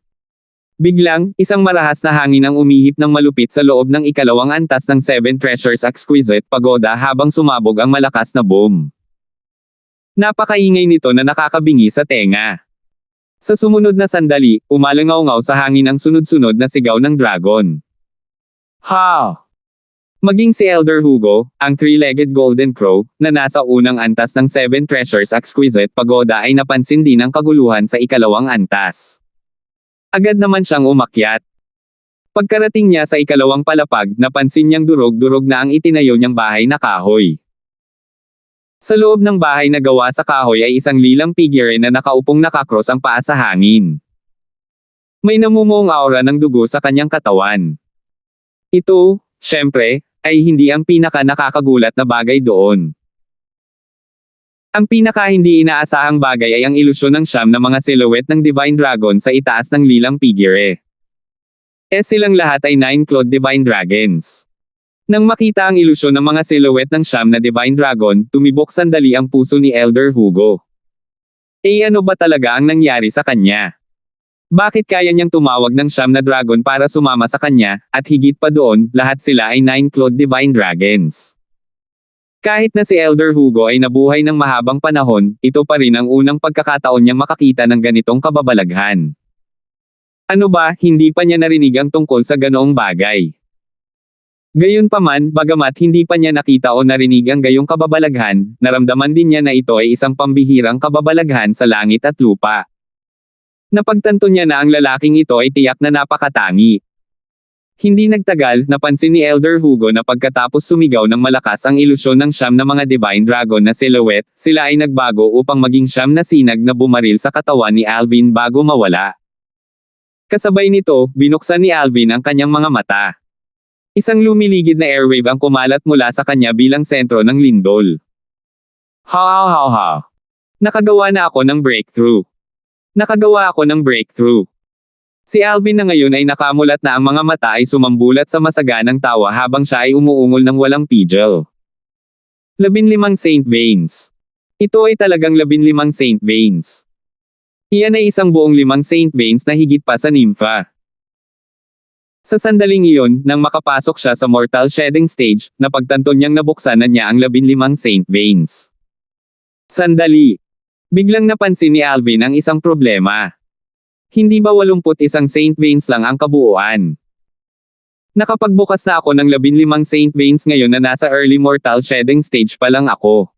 Biglang, isang marahas na hangin ang umihip ng malupit sa loob ng ikalawang antas ng Seven Treasures Exquisite Pagoda habang sumabog ang malakas na boom. Napakaingay nito na nakakabingi sa tenga. Sa sumunod na sandali, umalangaw-ngaw sa hangin ang sunod-sunod na sigaw ng dragon. Ha! Maging si Elder Hugo, ang 3-legged golden crow, na nasa unang antas ng Seven Treasures Exquisite Pagoda ay napansin din ang kaguluhan sa ikalawang antas. Agad naman siyang umakyat. Pagkarating niya sa ikalawang palapag, napansin niyang durog-durog na ang itinayo niyang bahay na kahoy. Sa loob ng bahay na gawa sa kahoy ay isang lilang figure na nakaupong nakakross ang paa sa hangin. May namumuong aura ng dugo sa kanyang katawan. Ito, syempre, ay hindi ang pinaka nakakagulat na bagay doon. Ang pinaka hindi inaasahang bagay ay ang ilusyon ng siyam na mga silhouette ng Divine Dragon sa itaas ng lilang figure. Silang lahat ay 9-clawed Divine Dragons. Nang makita ang ilusyon ng mga silhouette ng siyam na Divine Dragon, tumibok sandali ang puso ni Elder Hugo. Ano ba talaga ang nangyari sa kanya? Bakit kaya niyang tumawag ng siyam na dragon para sumama sa kanya, at higit pa doon, lahat sila ay 9-clawed Divine Dragons. Kahit na si Elder Hugo ay nabuhay ng mahabang panahon, ito pa rin ang unang pagkakataon niyang makakita ng ganitong kababalaghan. Ano ba, hindi pa niya narinig ang tungkol sa ganoong bagay. Gayunpaman, bagamat hindi pa niya nakita o narinig ang gayong kababalaghan, naramdaman din niya na ito ay isang pambihirang kababalaghan sa langit at lupa. Napagtanto niya na ang lalaking ito ay tiyak na napakatangi. Hindi nagtagal, napansin ni Elder Hugo na pagkatapos sumigaw ng malakas ang ilusyon ng siyam na mga Divine Dragon na silhouette, sila ay nagbago upang maging siyam na sinag na bumaril sa katawan ni Alvin bago mawala. Kasabay nito, binuksan ni Alvin ang kanyang mga mata. Isang lumiligid na airwave ang kumalat mula sa kanya bilang sentro ng lindol. Ha! Nakagawa na ako ng breakthrough. Nakagawa ako ng breakthrough. Si Alvin na ngayon ay nakamulat na ang mga mata ay sumambulat sa masaganang tawa habang siya ay umuungol ng walang pigil. 15 Saint Veins. Ito ay talagang 15 Saint Veins. Iyan ay isang buong 5 Saint Veins na higit pa sa Nympha. Sa sandaling iyon, nang makapasok siya sa mortal shedding stage, napagtanto niyang nabuksan na niya ang 15 Saint Veins. Sandali. Biglang napansin ni Alvin ang isang problema. Hindi ba 81 Saint Veins lang ang kabuuan? Nakapagbukas na ako ng 15 Saint Veins ngayon na nasa early mortal shedding stage pa lang ako.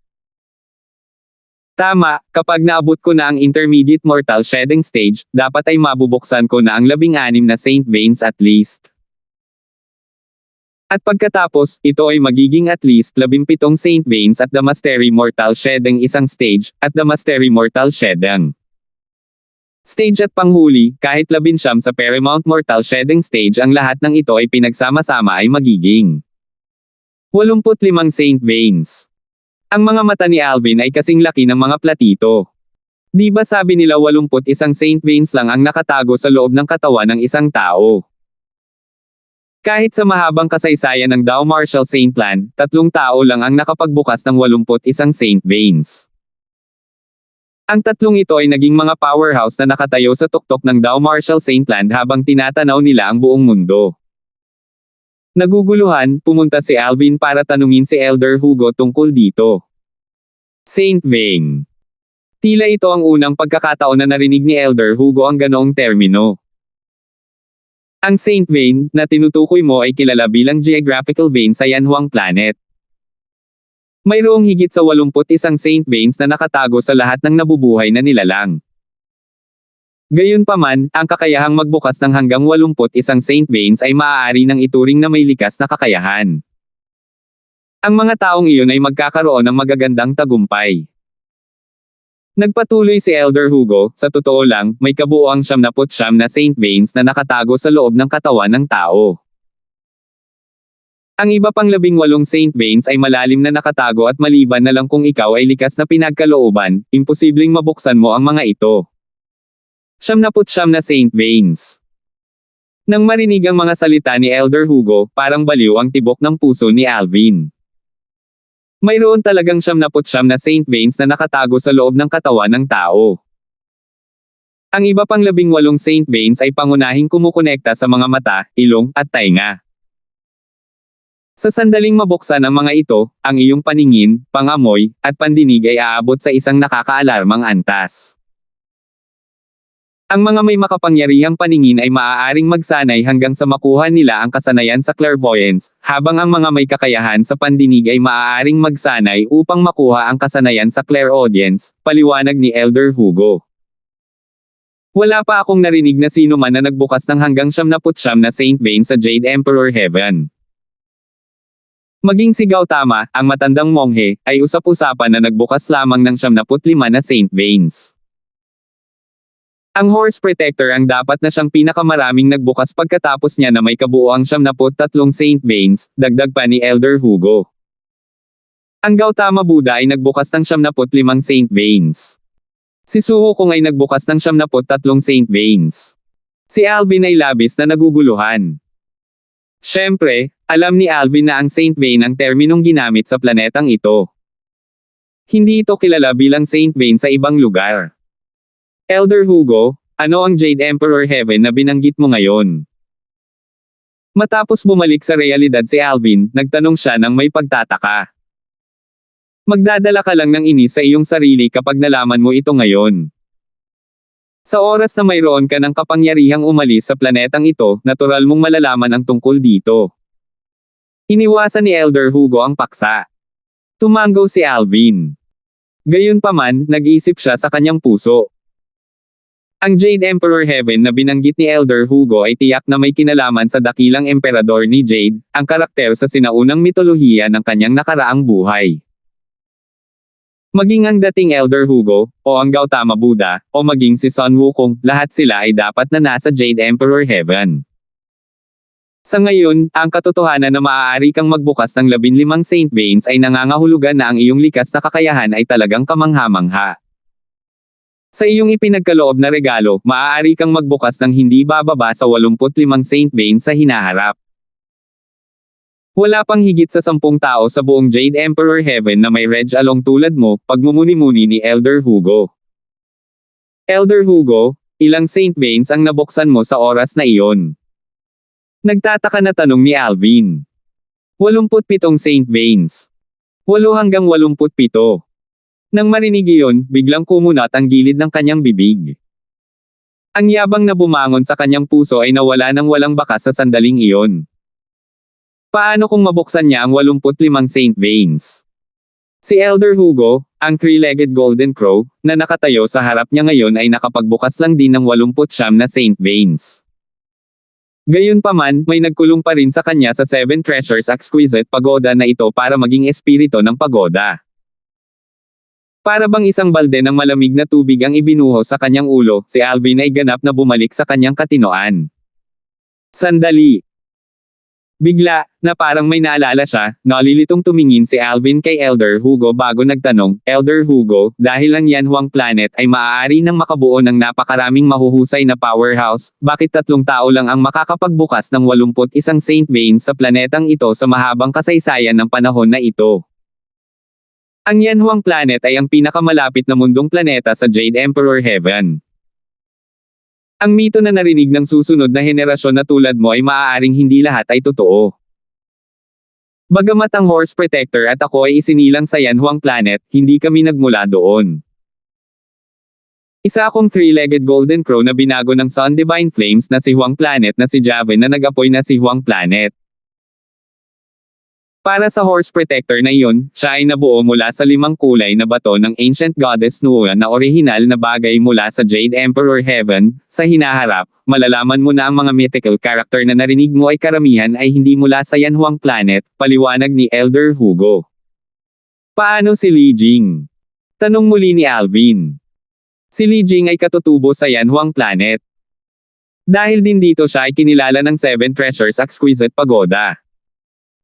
Tama, kapag naabot ko na ang intermediate mortal shedding stage, dapat ay mabubuksan ko na ang 16 na Saint Veins at least. At pagkatapos, ito ay magiging at least 17 Saint Veins at the Mastery Mortal Shedding isang stage, at the Mastery Mortal Shedding stage at panghuli, kahit 19 sa Paramount Mortal Shedding stage ang lahat ng ito ay pinagsama-sama ay magiging 85 Saint Veins. Ang mga mata ni Alvin ay kasing laki ng mga platito. Di ba sabi nila 81 Saint Veins lang ang nakatago sa loob ng katawan ng isang tao? Kahit sa mahabang kasaysayan ng Dao Martial Saintland, 3 tao lang ang nakapagbukas ng 81 Saint Veins. Ang 3 ito ay naging mga powerhouse na nakatayo sa tuktok ng Dao Martial Saintland habang tinatanaw nila ang buong mundo. Naguguluhan, pumunta si Alvin para tanungin si Elder Hugo tungkol dito. Saint Vane. Tila ito ang unang pagkakataon na narinig ni Elder Hugo ang ganoong termino. Ang Saint Vane, na tinutukoy mo ay kilala bilang geographical vein sa Yanhuang Planet. Mayroong higit sa 81 Saint Vanes na nakatago sa lahat ng nabubuhay na nilalang. Gayunpaman, ang kakayahang magbukas ng hanggang 81 Saint Vanes ay maaari ng ituring na may likas na kakayahan. Ang mga taong iyon ay magkakaroon ng magagandang tagumpay. Nagpatuloy si Elder Hugo, sa totoo lang, may kabuoang 79 na Saint Vanes na nakatago sa loob ng katawan ng tao. Ang iba pang 18 Saint Vanes ay malalim na nakatago at maliban na lang kung ikaw ay likas na pinagkalooban, imposibleng mabuksan mo ang mga ito. 79 na Saint Vanes. Nang marinig ang mga salita ni Elder Hugo, parang baliw ang tibok ng puso ni Alvin. Mayroon talagang 79 na Saint Vanes na nakatago sa loob ng katawan ng tao. Ang iba pang 18 Saint Vanes ay pangunahing kumukonekta sa mga mata, ilong, at tainga. Sa sandaling mabuksan ang mga ito, ang iyong paningin, pangamoy, at pandinig ay aabot sa isang nakakaalarmang antas. Ang mga may makapangyarihang paningin ay maaaring magsanay hanggang sa makuha nila ang kasanayan sa clairvoyance, habang ang mga may kakayahan sa pandinig ay maaaring magsanay upang makuha ang kasanayan sa clairaudience, paliwanag ni Elder Hugo. Wala pa akong narinig na sino man na nagbukas ng hanggang 79 na Saint Vane sa Jade Emperor Heaven. Maging si Gautama, ang matandang monghe, ay usap-usapan na nagbukas lamang ng 75 na Saint Vanes. Ang Horse Protector ang dapat na siyang pinakamaraming nagbukas pagkatapos niya na may kabuoang 73 Saint Vanes, dagdag pa ni Elder Hugo. Ang Gautama Buddha ay nagbukas ng 75 Saint Vanes. Si Suhukong ay nagbukas ng 73 Saint Vanes. Si Alvin ay labis na naguguluhan. Siyempre, alam ni Alvin na ang Saint Vane ang terminong ginamit sa planetang ito. Hindi ito kilala bilang Saint Vane sa ibang lugar. Elder Hugo, ano ang Jade Emperor Heaven na binanggit mo ngayon? Matapos bumalik sa realidad si Alvin, nagtanong siya ng may pagtataka. Magdadala ka lang ng inis sa iyong sarili kapag nalaman mo ito ngayon. Sa oras na mayroon ka ng kapangyarihang umalis sa planetang ito, natural mong malalaman ang tungkol dito. Iniwasan ni Elder Hugo ang paksa. Tumanggaw si Alvin. Gayunpaman, nag-isip siya sa kanyang puso. Ang Jade Emperor Heaven na binanggit ni Elder Hugo ay tiyak na may kinalaman sa dakilang emperador ni Jade, ang karakter sa sinaunang mitolohiya ng kanyang nakaraang buhay. Maging ang dating Elder Hugo, o ang Gautama Buddha, o maging si Sun Wukong, lahat sila ay dapat na nasa Jade Emperor Heaven. Sa ngayon, ang katotohanan na maaari kang magbukas ng 15 Saint Vanes ay nangangahulugan na ang iyong likas na kakayahan ay talagang kamangha-mangha. Sa iyong ipinagkaloob na regalo, maaari kang magbukas ng hindi bababa sa 85 Saint Vanes sa hinaharap. Wala pang higit sa 10 tao sa buong Jade Emperor Heaven na may Reg Along tulad mo, pagmumuni-muni ni Elder Hugo. Elder Hugo, ilang Saint Vanes ang nabuksan mo sa oras na iyon? Nagtataka na tanong ni Alvin. 87 Saint Vanes. 8 hanggang 87. Nang marinig iyon, biglang kumunat ang gilid ng kanyang bibig. Ang yabang na bumangon sa kanyang puso ay nawala ng walang bakas sa sandaling iyon. Paano kung mabuksan niya ang 85 Saint Vanes? Si Elder Hugo, ang three-legged golden crow, na nakatayo sa harap niya ngayon ay nakapagbukas lang din ng 89 na Saint Vanes. Gayunpaman, may nagkulong pa rin sa kanya sa Seven Treasures Exquisite Pagoda na ito para maging espiritu ng pagoda. Para bang isang balde ng malamig na tubig ang ibinuho sa kanyang ulo, si Alvin ay ganap na bumalik sa kanyang katinoan. Sandali. Bigla, na parang may naalala siya, nalilitong tumingin si Alvin kay Elder Hugo bago nagtanong, Elder Hugo, dahil ang Yanhuang Planet ay maaari nang makabuo ng napakaraming mahuhusay na powerhouse, bakit 3 tao lang ang makakapagbukas ng 81 Saint Vanes sa planetang ito sa mahabang kasaysayan ng panahon na ito? Ang Yanhuang Planet ay ang pinakamalapit na mundong planeta sa Jade Emperor Heaven. Ang mito na narinig ng susunod na henerasyon na tulad mo ay maaaring hindi lahat ay totoo. Bagamat ang Horse Protector at ako ay isinilang sa Yanhuang Planet, hindi kami nagmula doon. Isa akong three-legged golden crow na binago ng Sun Divine Flames na si Huang Planet na si Javen na nag-apoy na si Huang Planet. Para sa Horse Protector na iyon, siya ay nabuo mula sa 5 kulay na bato ng Ancient Goddess Nuwa na orihinal na bagay mula sa Jade Emperor Heaven. Sa hinaharap, malalaman mo na ang mga mythical character na narinig mo ay karamihan ay hindi mula sa Yanhuang Planet, paliwanag ni Elder Hugo. Paano si Li Jing? Tanong muli ni Alvin. Si Li Jing ay katutubo sa Yanhuang Planet. Dahil din dito siya ay kinilala ng Seven Treasures Exquisite Pagoda.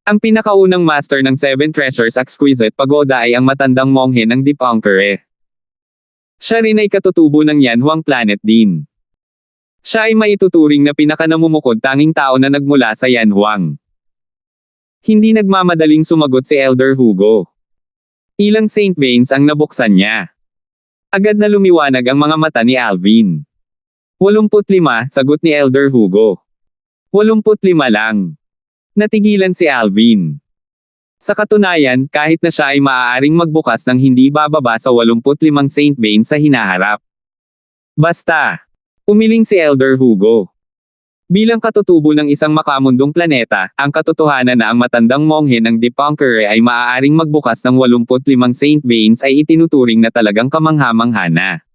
Ang pinakaunang master ng Seven Treasures Exquisite Pagoda ay ang matandang monghe ng Dipankere. Siya rin ay katutubo ng Yanhuang Planet din. Siya ay maituturing na pinakanamumukod tanging tao na nagmula sa Yanhuang. Hindi nagmamadaling sumagot si Elder Hugo. Ilang Saint Veins ang nabuksan niya. Agad na lumiwanag ang mga mata ni Alvin. 85, sagot ni Elder Hugo. 85 lang. Natigilan si Alvin. Sa katunayan, kahit na siya ay maaaring magbukas ng hindi bababa sa 85 Saint Veins sa hinaharap. Basta. Umiling si Elder Hugo. Bilang katutubo ng isang makamundong planeta, ang katotohanan na ang matandang monghe ng Dipankere ay maaaring magbukas ng 85 Saint Veins ay itinuturing na talagang kamangha-mangha na.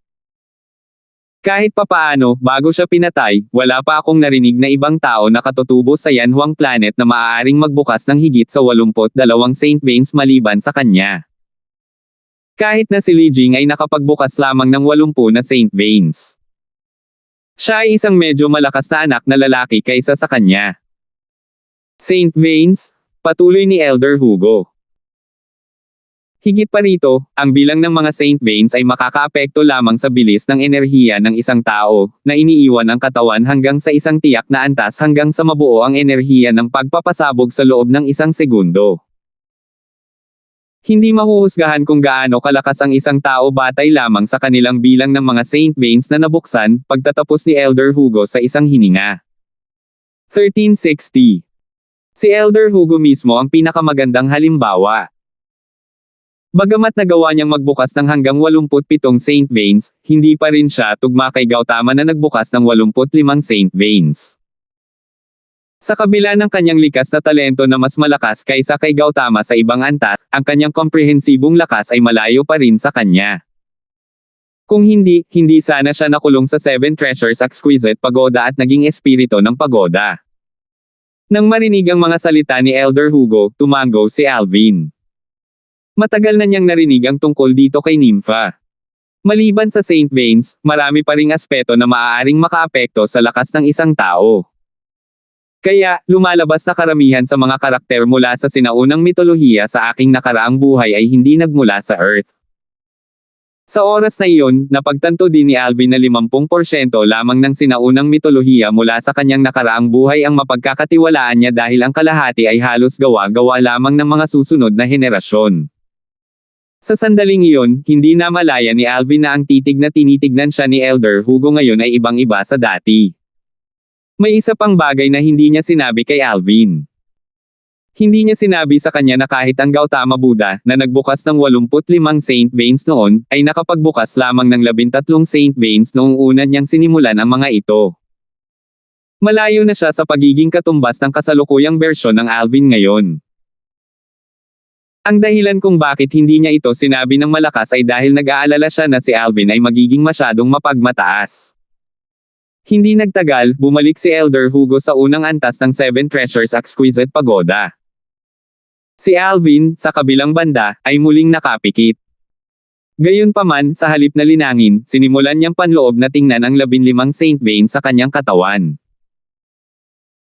Kahit papaano, bago siya pinatay, wala pa akong narinig na ibang tao na katutubo sa Yanhuang Planet na maaaring magbukas ng higit sa 82 Saint Veins maliban sa kanya. Kahit na si Li Jing ay nakapagbukas lamang ng 80 na Saint Veins. Siya ay isang medyo malakas na anak na lalaki kaysa sa kanya. Saint Veins? Patuloy ni Elder Hugo. Higit pa rito, ang bilang ng mga Saint Veins ay makakaapekto lamang sa bilis ng enerhiya ng isang tao, na iniiwan ang katawan hanggang sa isang tiyak na antas hanggang sa mabuo ang enerhiya ng pagpapasabog sa loob ng isang segundo. Hindi mahuhusgahan kung gaano kalakas ang isang tao batay lamang sa kanilang bilang ng mga Saint Veins na nabuksan, pagtatapos ni Elder Hugo sa isang hininga. 1360. Si Elder Hugo mismo ang pinakamagandang halimbawa. Bagamat nagawa niyang magbukas ng hanggang 87 Saint Veins, hindi pa rin siya tugma kay Gautama na nagbukas ng 85 Saint Veins. Sa kabila ng kanyang likas na talento na mas malakas kaysa kay Gautama sa ibang antas, ang kanyang komprehensibong lakas ay malayo pa rin sa kanya. Kung hindi sana siya nakulong sa Seven Treasures Exquisite Pagoda at naging espiritu ng pagoda. Nang marinig ang mga salita ni Elder Hugo, tumango si Alvin. Matagal na niyang narinig ang tungkol dito kay Nympha. Maliban sa Saint Veins, marami pa ring aspeto na maaaring makaapekto sa lakas ng isang tao. Kaya, lumalabas na karamihan sa mga karakter mula sa sinaunang mitolohiya sa aking nakaraang buhay ay hindi nagmula sa Earth. Sa oras na iyon, napagtanto din ni Alvin na 50% lamang ng sinaunang mitolohiya mula sa kanyang nakaraang buhay ang mapagkakatiwalaan niya dahil ang kalahati ay halos gawa-gawa lamang ng mga susunod na henerasyon. Sa sandaling iyon, hindi na malaya ni Alvin na ang titig na tinitignan siya ni Elder Hugo ngayon ay ibang-iba sa dati. May isa pang bagay na hindi niya sinabi kay Alvin. Hindi niya sinabi sa kanya na kahit ang Gautama Buddha, na nagbukas ng 85 Saint Veins noon, ay nakapagbukas lamang ng 13 Saint Veins noong una niyang sinimulan ang mga ito. Malayo na siya sa pagiging katumbas ng kasalukuyang bersyon ng Alvin ngayon. Ang dahilan kung bakit hindi niya ito sinabi ng malakas ay dahil nag-aalala siya na si Alvin ay magiging masyadong mapagmataas. Hindi nagtagal, bumalik si Elder Hugo sa unang antas ng Seven Treasures Exquisite Pagoda. Si Alvin, sa kabilang banda, ay muling nakapikit. Gayunpaman, sa halip na linangin, sinimulan niyang panloob na tingnan ang 15 Saint Veins sa kanyang katawan.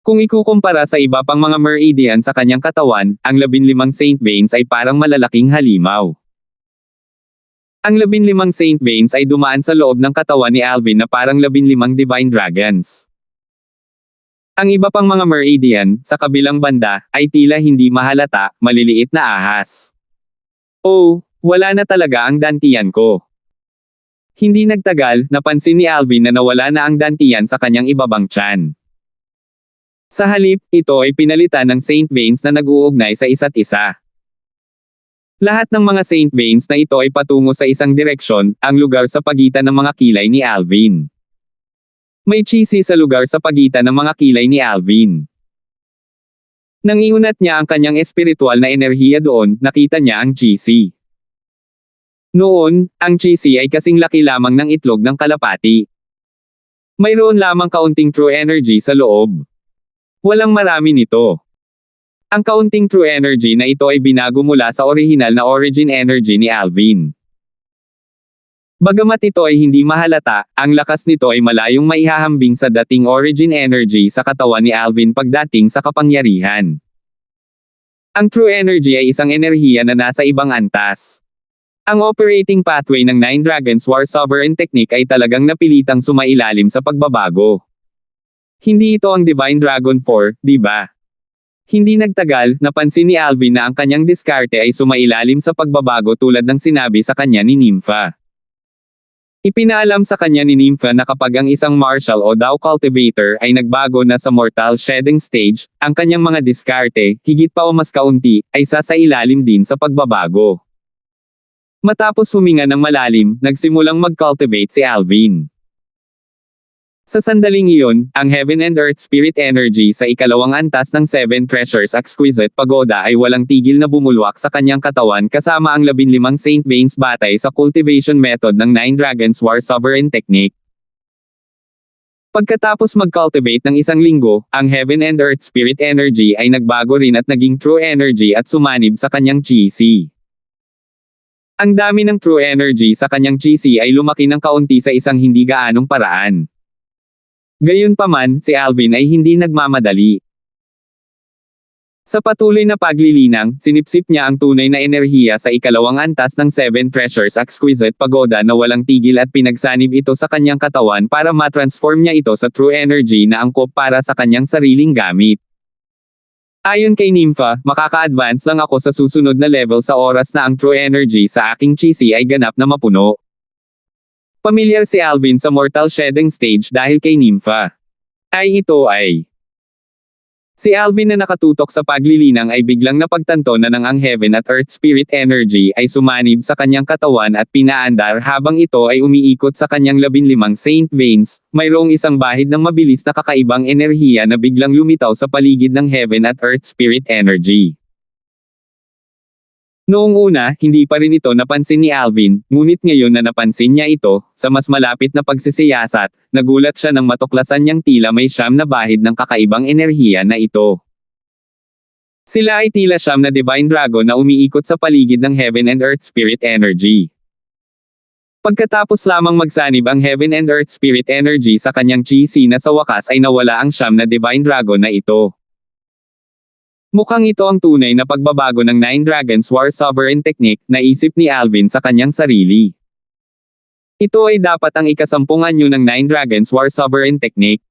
Kung ikukumpara sa iba pang mga meridian sa kanyang katawan, ang 15 Saint Veins ay parang malalaking halimaw. Ang 15 Saint Veins ay dumaan sa loob ng katawan ni Alvin na parang 15 Divine Dragons. Ang iba pang mga meridian, sa kabilang banda, ay tila hindi mahalata, maliliit na ahas. Oh, wala na talaga ang dantian ko. Hindi nagtagal, napansin ni Alvin na nawala na ang dantian sa kanyang ibabang tiyan. Sa halip, ito ay pinalitan ng Saint veins na nag-uugnay sa isa't isa. Lahat ng mga Saint veins na ito ay patungo sa isang direksyon, ang lugar sa pagitan ng mga kilay ni Alvin. May cheesy sa lugar sa pagitan ng mga kilay ni Alvin. Nang iunat niya ang kanyang espiritual na enerhiya doon, nakita niya ang cheesy. Noon, ang cheesy ay kasing laki lamang ng itlog ng kalapati. Mayroon lamang kaunting true energy sa loob. Walang marami nito. Ang kaunting true energy na ito ay binago mula sa orihinal na origin energy ni Alvin. Bagamat ito ay hindi mahalata, ang lakas nito ay malayong maihahambing sa dating origin energy sa katawan ni Alvin pagdating sa kapangyarihan. Ang true energy ay isang enerhiya na nasa ibang antas. Ang operating pathway ng Nine Dragons War Sovereign Technique ay talagang napilitang sumailalim sa pagbabago. Hindi ito ang Divine Dragon 4, di ba? Hindi nagtagal, napansin ni Alvin na ang kanyang diskarte ay sumailalim sa pagbabago tulad ng sinabi sa kanya ni Nympha. Ipinaalam sa kanya ni Nympha na kapag ang isang martial o Dao cultivator ay nagbago na sa mortal shedding stage, ang kanyang mga diskarte, higit pa o mas kaunti, ay sasailalim din sa pagbabago. Matapos huminga ng malalim, nagsimulang mag-cultivate si Alvin. Sa sandaling iyon, ang Heaven and Earth Spirit Energy sa ikalawang antas ng Seven Treasures Exquisite Pagoda ay walang tigil na bumulwak sa kanyang katawan kasama ang 15 Saint Veins batay sa cultivation method ng Nine Dragons War Sovereign Technique. Pagkatapos mag-cultivate ng isang linggo, ang Heaven and Earth Spirit Energy ay nagbago rin at naging True Energy at sumanib sa kanyang chi. Ang dami ng True Energy sa kanyang chi ay lumaki ng kaunti sa isang hindi gaanong paraan. Gayunpaman, si Alvin ay hindi nagmamadali. Sa patuloy na paglilinang, sinipsip niya ang tunay na enerhiya sa ikalawang antas ng Seven Treasures Exquisite Pagoda na walang tigil at pinagsanib ito sa kanyang katawan para matransform niya ito sa true energy na angkop para sa kanyang sariling gamit. Ayon kay Nympha, makaka-advance lang ako sa susunod na level sa oras na ang true energy sa aking chi ay ganap na mapuno. Pamilyar si Alvin sa mortal shedding stage dahil kay Nympha. Si Alvin na nakatutok sa paglilinang ay biglang napagtanto na ang Heaven at Earth Spirit Energy ay sumanib sa kanyang katawan at pinaandar habang ito ay umiikot sa kanyang 15 Saint Veins, mayroong isang bahid ng mabilis na kakaibang enerhiya na biglang lumitaw sa paligid ng Heaven at Earth Spirit Energy. Noong una, hindi pa rin ito napansin ni Alvin, ngunit ngayon na napansin niya ito, sa mas malapit na pagsisiyasat, nagulat siya nang matuklasan niyang tila may 9 na bahid ng kakaibang enerhiya na ito. Sila ay tila 9 na Divine Dragon na umiikot sa paligid ng Heaven and Earth Spirit Energy. Pagkatapos lamang magsanib ang Heaven and Earth Spirit Energy sa kanyang chi na sa wakas ay nawala ang 9 na Divine Dragon na ito. Mukhang ito ang tunay na pagbabago ng Nine Dragons War Sovereign Technique, naisip ni Alvin sa kanyang sarili. Ito ay dapat ang ika-10 anyo ng Nine Dragons War Sovereign Technique.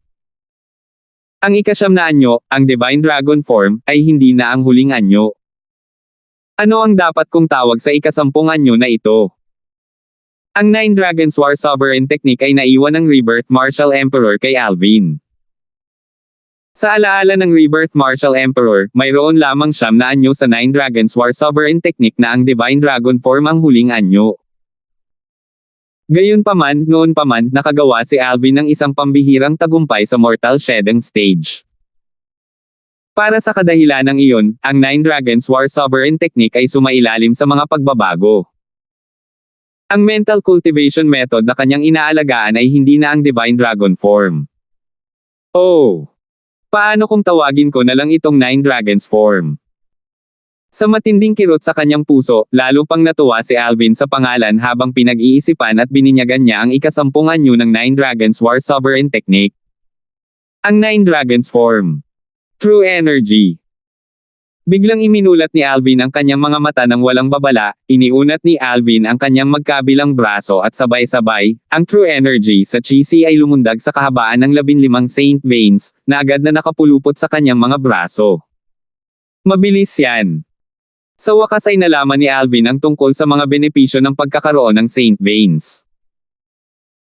Ang ika-9 na anyo, ang Divine Dragon Form, ay hindi na ang huling anyo. Ano ang dapat kong tawag sa ika-10 anyo na ito? Ang Nine Dragons War Sovereign Technique ay naiwan ng Rebirth Martial Emperor kay Alvin. Sa alaala ng Rebirth Martial Emperor, mayroon lamang 9 na anyo sa Nine Dragons War Sovereign Technique na ang Divine Dragon Form ang huling anyo. Gayunpaman, noon pa man, nakagawa si Alvin ng isang pambihirang tagumpay sa mortal shedding stage. Para sa kadahilanang iyon, ang Nine Dragons War Sovereign Technique ay sumailalim sa mga pagbabago. Ang mental cultivation method na kanyang inaalagaan ay hindi na ang Divine Dragon Form. Paano kung tawagin ko na lang itong Nine Dragons Form? Sa matinding kirot sa kanyang puso, lalo pang natuwa si Alvin sa pangalan habang pinag-iisipan at bininyagan niya ang ika-10 anyo ng Nine Dragons War Sovereign Technique. Ang Nine Dragons Form. True Energy. Biglang iminulat ni Alvin ang kanyang mga mata ng walang babala, iniunat ni Alvin ang kanyang magkabilang braso at sabay-sabay, ang True Energy sa chi ay lumundag sa kahabaan ng 15 Saint Veins, na agad na nakapulupot sa kanyang mga braso. Mabilis yan. Sa wakas ay nalaman ni Alvin ang tungkol sa mga benepisyo ng pagkakaroon ng Saint Veins.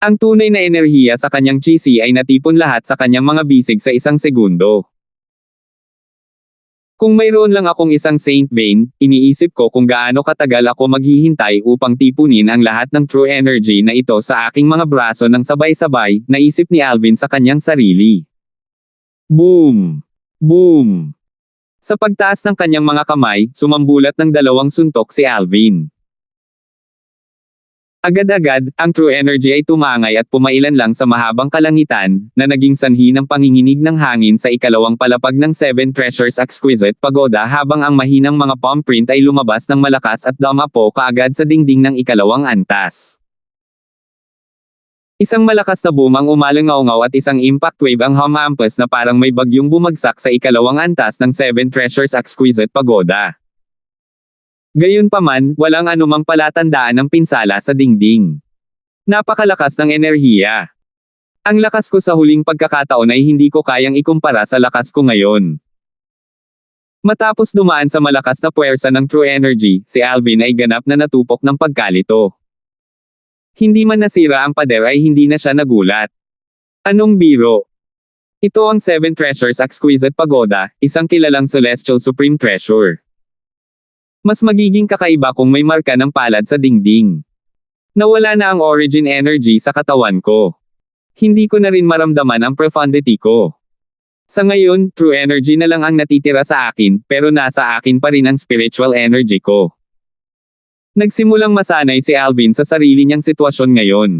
Ang tunay na enerhiya sa kanyang chi ay natipon lahat sa kanyang mga bisig sa isang segundo. Kung mayroon lang akong isang Saint Vein, iniisip ko kung gaano katagal ako maghihintay upang tipunin ang lahat ng true energy na ito sa aking mga braso ng sabay-sabay, naisip ni Alvin sa kanyang sarili. Boom! Boom! Sa pagtaas ng kanyang mga kamay, sumambulat ng dalawang suntok si Alvin. Agad-agad, ang true energy ay tumangay at pumailan lang sa mahabang kalangitan, na naging sanhi ng panginginig ng hangin sa ikalawang palapag ng Seven Treasures Exquisite Pagoda habang ang mahinang mga palm print ay lumabas ng malakas at dumapo kaagad sa dingding ng ikalawang antas. Isang malakas na boom ang umalangaw at isang impact wave ang humampas na parang may bagyong bumagsak sa ikalawang antas ng Seven Treasures Exquisite Pagoda. Gayunpaman, walang anumang palatandaan ng pinsala sa dingding. Napakalakas ng enerhiya. Ang lakas ko sa huling pagkakataon ay hindi ko kayang ikumpara sa lakas ko ngayon. Matapos dumaan sa malakas na puwersa ng true energy, si Alvin ay ganap na natupok ng pagkalito. Hindi man nasira ang pader ay hindi na siya nagulat. Anong biro? Ito ang Seven Treasures Exquisite Pagoda, isang kilalang celestial supreme treasure. Mas magiging kakaiba kung may marka ng palad sa dingding. Nawala na ang origin energy sa katawan ko. Hindi ko na rin maramdaman ang profundity ko. Sa ngayon, true energy na lang ang natitira sa akin, pero nasa akin pa rin ang spiritual energy ko. Nagsimulang masanay si Alvin sa sarili niyang sitwasyon ngayon.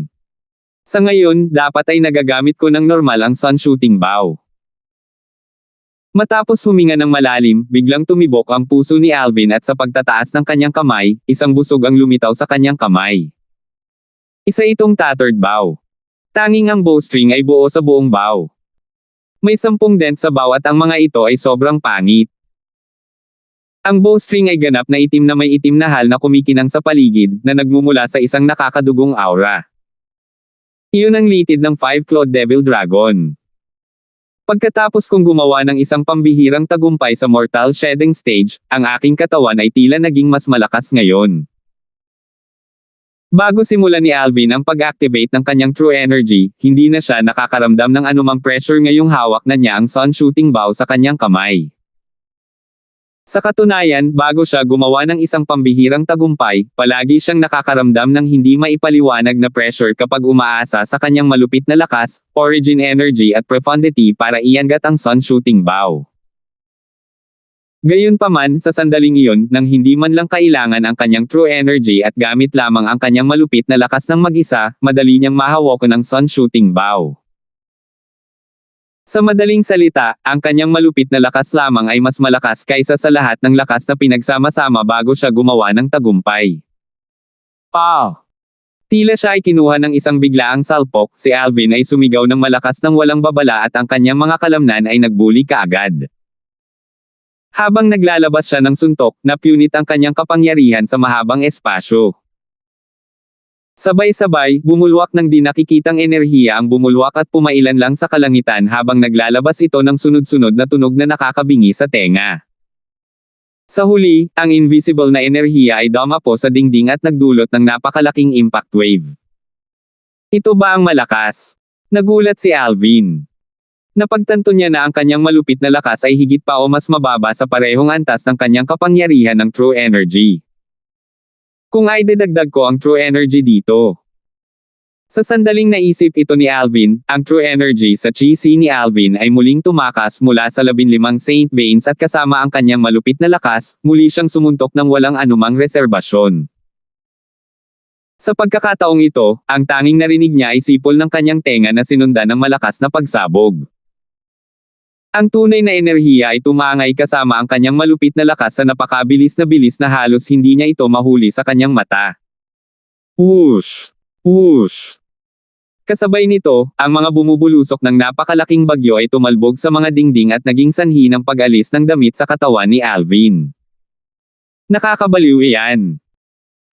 Sa ngayon, dapat ay nagagamit ko ng normal ang sun shooting bow. Matapos huminga ng malalim, biglang tumibok ang puso ni Alvin at sa pagtataas ng kanyang kamay, isang busog ang lumitaw sa kanyang kamay. Isa itong tattered bow. Tanging ang bowstring ay buo sa buong bow. May 10 dent sa bow at ang mga ito ay sobrang pangit. Ang bowstring ay ganap na itim na may itim na hal na kumikinang sa paligid, na nagmumula sa isang nakakadugong aura. Iyon ang litid ng 5-clawed devil dragon. Pagkatapos kong gumawa ng isang pambihirang tagumpay sa mortal shedding stage, ang aking katawan ay tila naging mas malakas ngayon. Bago simulan ni Alvin ang pag-activate ng kanyang true energy, hindi na siya nakakaramdam ng anumang pressure ngayong hawak na niya ang sun shooting bow sa kanyang kamay. Sa katunayan, bago siya gumawa ng isang pambihirang tagumpay, palagi siyang nakakaramdam ng hindi maipaliwanag na pressure kapag umaasa sa kanyang malupit na lakas, origin energy at profundity para iangat ang sun shooting bow. Gayunpaman, sa sandaling iyon, nang hindi man lang kailangan ang kanyang true energy at gamit lamang ang kanyang malupit na lakas ng mag-isa, madali niyang mahawakan ang sun shooting bow. Sa madaling salita, ang kanyang malupit na lakas lamang ay mas malakas kaysa sa lahat ng lakas na pinagsama-sama bago siya gumawa ng tagumpay. Tila siya ay kinuha ng isang biglaang salpok, si Alvin ay sumigaw ng malakas ng walang babala at ang kanyang mga kalamnan ay nagbuli kaagad. Habang naglalabas siya ng suntok, napunit ang kanyang kapangyarihan sa mahabang espasyo. Sabay-sabay, bumulwak ng di nakikitang enerhiya ang bumulwak at pumailan lang sa kalangitan habang naglalabas ito ng sunod-sunod na tunog na nakakabingi sa tenga. Sa huli, ang invisible na enerhiya ay dumapo sa dingding at nagdulot ng napakalaking impact wave. Ito ba ang malakas? Nagulat si Alvin. Napagtanto niya na ang kanyang malupit na lakas ay higit pa o mas mababa sa parehong antas ng kanyang kapangyarihan ng true energy. Kung ay didagdag ko ang true energy dito. Sa sandaling naisip ito ni Alvin, ang true energy sa chi ni Alvin ay muling tumakas mula sa 15 Saint Veins at kasama ang kanyang malupit na lakas, muli siyang sumuntok ng walang anumang reserbasyon. Sa pagkakataong ito, ang tanging narinig niya ay sipol ng kanyang tenga na sinundan ng malakas na pagsabog. Ang tunay na enerhiya ay tumangay kasama ang kanyang malupit na lakas sa napakabilis na halos hindi niya ito mahuli sa kanyang mata. Whoosh! Whoosh! Kasabay nito, ang mga bumubulusok ng napakalaking bagyo ay tumalbog sa mga dingding at naging sanhi ng pag-alis ng damit sa katawan ni Alvin. Nakakabaliw iyan.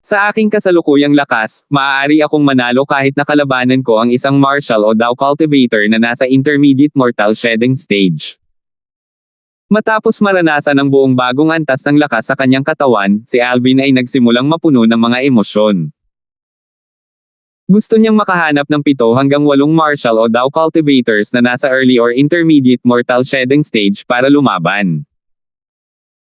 Sa aking kasalukuyang lakas, maaari akong manalo kahit nakalabanan ko ang isang martial o Dao cultivator na nasa intermediate mortal shedding stage. Matapos maranasan ang buong bagong antas ng lakas sa kanyang katawan, si Alvin ay nagsimulang mapuno ng mga emosyon. Gusto niyang makahanap ng 7 hanggang 8 martial o Dao cultivators na nasa early or intermediate mortal shedding stage para lumaban.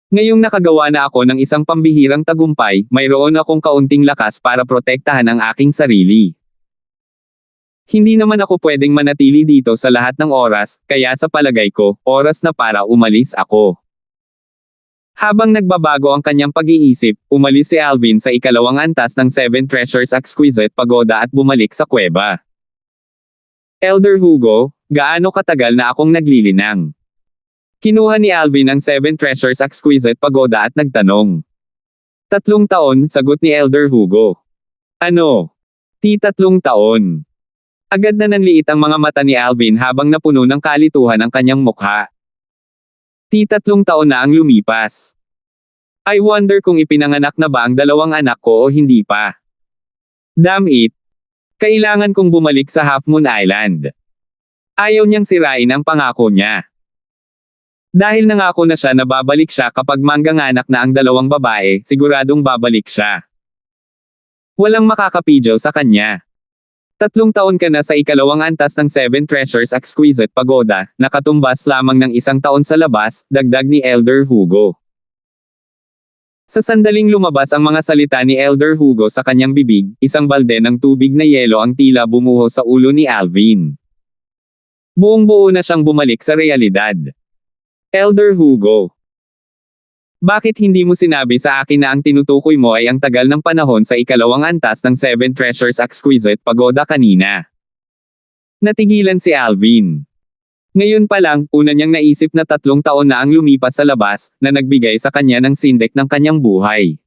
Ngayong nakagawa na ako ng isang pambihirang tagumpay, mayroon akong kaunting lakas para protektahan ang aking sarili. Hindi naman ako pwedeng manatili dito sa lahat ng oras, kaya sa palagay ko, oras na para umalis ako. Habang nagbabago ang kanyang pag-iisip, umalis si Alvin sa ikalawang antas ng Seven Treasures Exquisite Pagoda at bumalik sa kuweba. Elder Hugo, gaano katagal na akong naglilinang? Kinuha ni Alvin ang Seven Treasures Exquisite Pagoda at nagtanong. 3 taon, sagot ni Elder Hugo. Ano? 3 taon. Agad na nanliit ang mga mata ni Alvin habang napuno ng kalituhan ang kanyang mukha. 3 taon na ang lumipas. I wonder kung ipinanganak na ba ang 2 anak ko o hindi pa. Damn it. Kailangan kong bumalik sa Half Moon Island. Ayaw niyang sirain ang pangako niya. Dahil nangako na siya na babalik siya kapag mangganganak na ang 2 babae, siguradong babalik siya. Walang makakapidyo sa kanya. 3 taon ka na sa ikalawang antas ng Seven Treasures Exquisite Pagoda, nakatumbas lamang ng 1 taon sa labas, dagdag ni Elder Hugo. Sa sandaling lumabas ang mga salita ni Elder Hugo sa kanyang bibig, isang balde ng tubig na yelo ang tila bumuho sa ulo ni Alvin. Buong-buo na siyang bumalik sa realidad. Elder Hugo. Bakit hindi mo sinabi sa akin na ang tinutukoy mo ay ang tagal ng panahon sa ikalawang antas ng Seven Treasures Exquisite Pagoda kanina? Natigilan si Alvin. Ngayon pa lang, una niyang naisip na 3 taon na ang lumipas sa labas, na nagbigay sa kanya ng sindik ng kanyang buhay.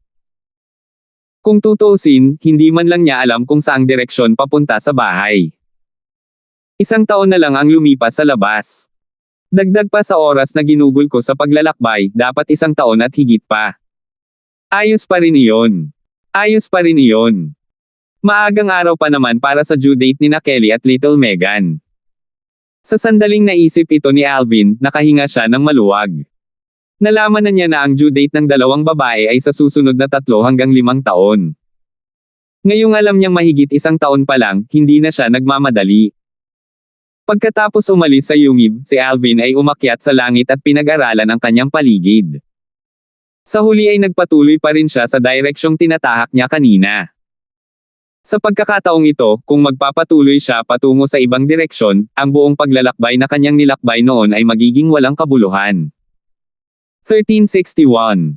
Kung tutuusin, hindi man lang niya alam kung saang direksyon papunta sa bahay. 1 taon na lang ang lumipas sa labas. Dagdag pa sa oras na ginugol ko sa paglalakbay, dapat 1 taon at higit pa. Ayos pa rin iyon. Ayos pa rin iyon. Maagang araw pa naman para sa due date ni na Kelly at Little Megan. Sa sandaling naisip ito ni Alvin, nakahinga siya ng maluwag. Nalaman na niya na ang due date ng 2 babae ay sa susunod na 3 hanggang 5 taon. Ngayong alam niyang mahigit 1 taon pa lang, hindi na siya nagmamadali. Pagkatapos umalis sa yungib, si Alvin ay umakyat sa langit at pinag-aralan ang kanyang paligid. Sa huli ay nagpatuloy pa rin siya sa direksyong tinatahak niya kanina. Sa pagkakataong ito, kung magpapatuloy siya patungo sa ibang direksyon, ang buong paglalakbay na kanyang nilakbay noon ay magiging walang kabuluhan. 1361.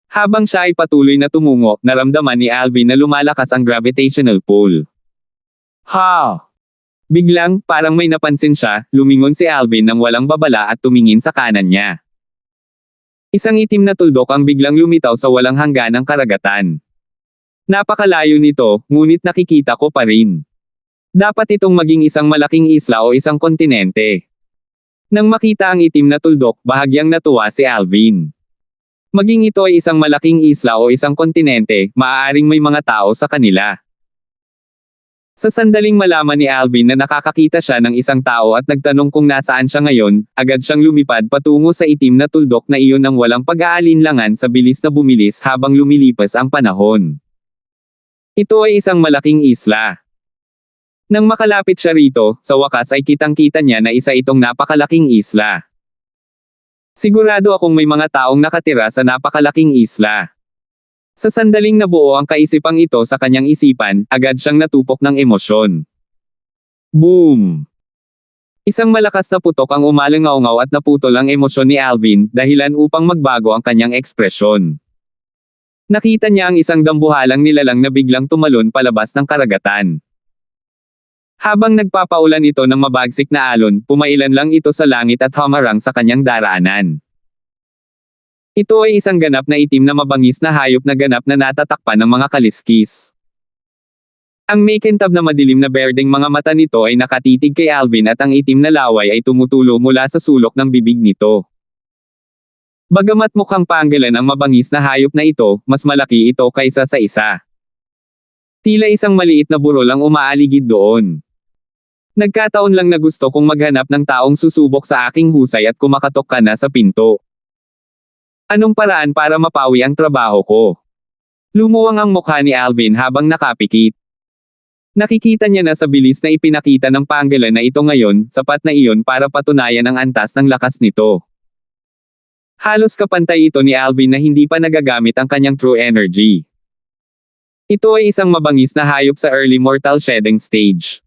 Habang siya ay patuloy na tumungo, naramdaman ni Alvin na lumalakas ang gravitational pull. Ha! Biglang, parang may napansin siya, lumingon si Alvin nang walang babala at tumingin sa kanan niya. Isang itim na tuldok ang biglang lumitaw sa walang hangganang karagatan. Napakalayo nito, ngunit nakikita ko pa rin. Dapat itong maging isang malaking isla o isang kontinente. Nang makita ang itim na tuldok, bahagyang natuwa si Alvin. Maging ito ay isang malaking isla o isang kontinente, maaaring may mga tao sa kanila. Sa sandaling malaman ni Alvin na nakakakita siya ng isang tao at nagtanong kung nasaan siya ngayon, agad siyang lumipad patungo sa itim na tuldok na iyon nang walang pag-aalinlangan sa bilis na bumilis habang lumilipas ang panahon. Ito ay isang malaking isla. Nang makalapit siya rito, sa wakas ay kitang-kita niya na isa itong napakalaking isla. Sigurado akong may mga taong nakatira sa napakalaking isla. Sa sandaling nabuo ang kaisipang ito sa kanyang isipan, agad siyang natupok ng emosyon. Boom! Isang malakas na putok ang umalangaw-ngaw at naputol ang emosyon ni Alvin, dahilan upang magbago ang kanyang ekspresyon. Nakita niya ang isang dambuhalang nilalang na biglang tumalon palabas ng karagatan. Habang nagpapaulan ito ng mabagsik na alon, pumailan lang ito sa langit at humarang sa kanyang daraanan. Ito ay isang ganap na itim na mabangis na hayop na ganap na natatakpan ng mga kaliskis. Ang makintab na madilim na berdeng mga mata nito ay nakatitig kay Alvin at ang itim na laway ay tumutulo mula sa sulok ng bibig nito. Bagamat mukhang panggalan ang mabangis na hayop na ito, mas malaki ito kaysa sa isa. Tila isang maliit na burol ang umaaligid doon. Nagkataon lang na gusto kong maghanap ng taong susubok sa aking husay at kumakatok ka na sa pinto. Anong paraan para mapawi ang trabaho ko? Lumuwang ang mukha ni Alvin habang nakapikit. Nakikita niya na sa bilis na ipinakita ng panggalan na ito ngayon, sapat na iyon para patunayan ang antas ng lakas nito. Halos kapantay ito ni Alvin na hindi pa nagagamit ang kanyang true energy. Ito ay isang mabangis na hayop sa early mortal shedding stage.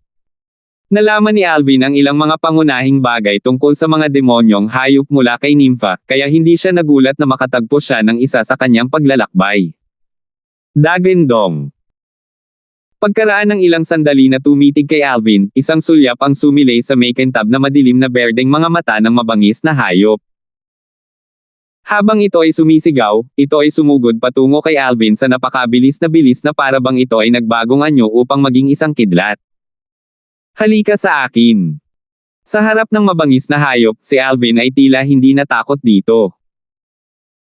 Nalaman ni Alvin ang ilang mga pangunahing bagay tungkol sa mga demonyong hayop mula kay Nympha, kaya hindi siya nagulat na makatagpo siya ng isa sa kanyang paglalakbay. Dagendong. Pagkaraan ng ilang sandali na tumitig kay Alvin, isang sulyap ang sumilay sa makintab na madilim na berdeng mga mata ng mabangis na hayop. Habang ito ay sumisigaw, ito ay sumugod patungo kay Alvin sa napakabilis na parabang ito ay nagbagong anyo upang maging isang kidlat. Halika sa akin. Sa harap ng mabangis na hayop, si Alvin ay tila hindi natakot dito.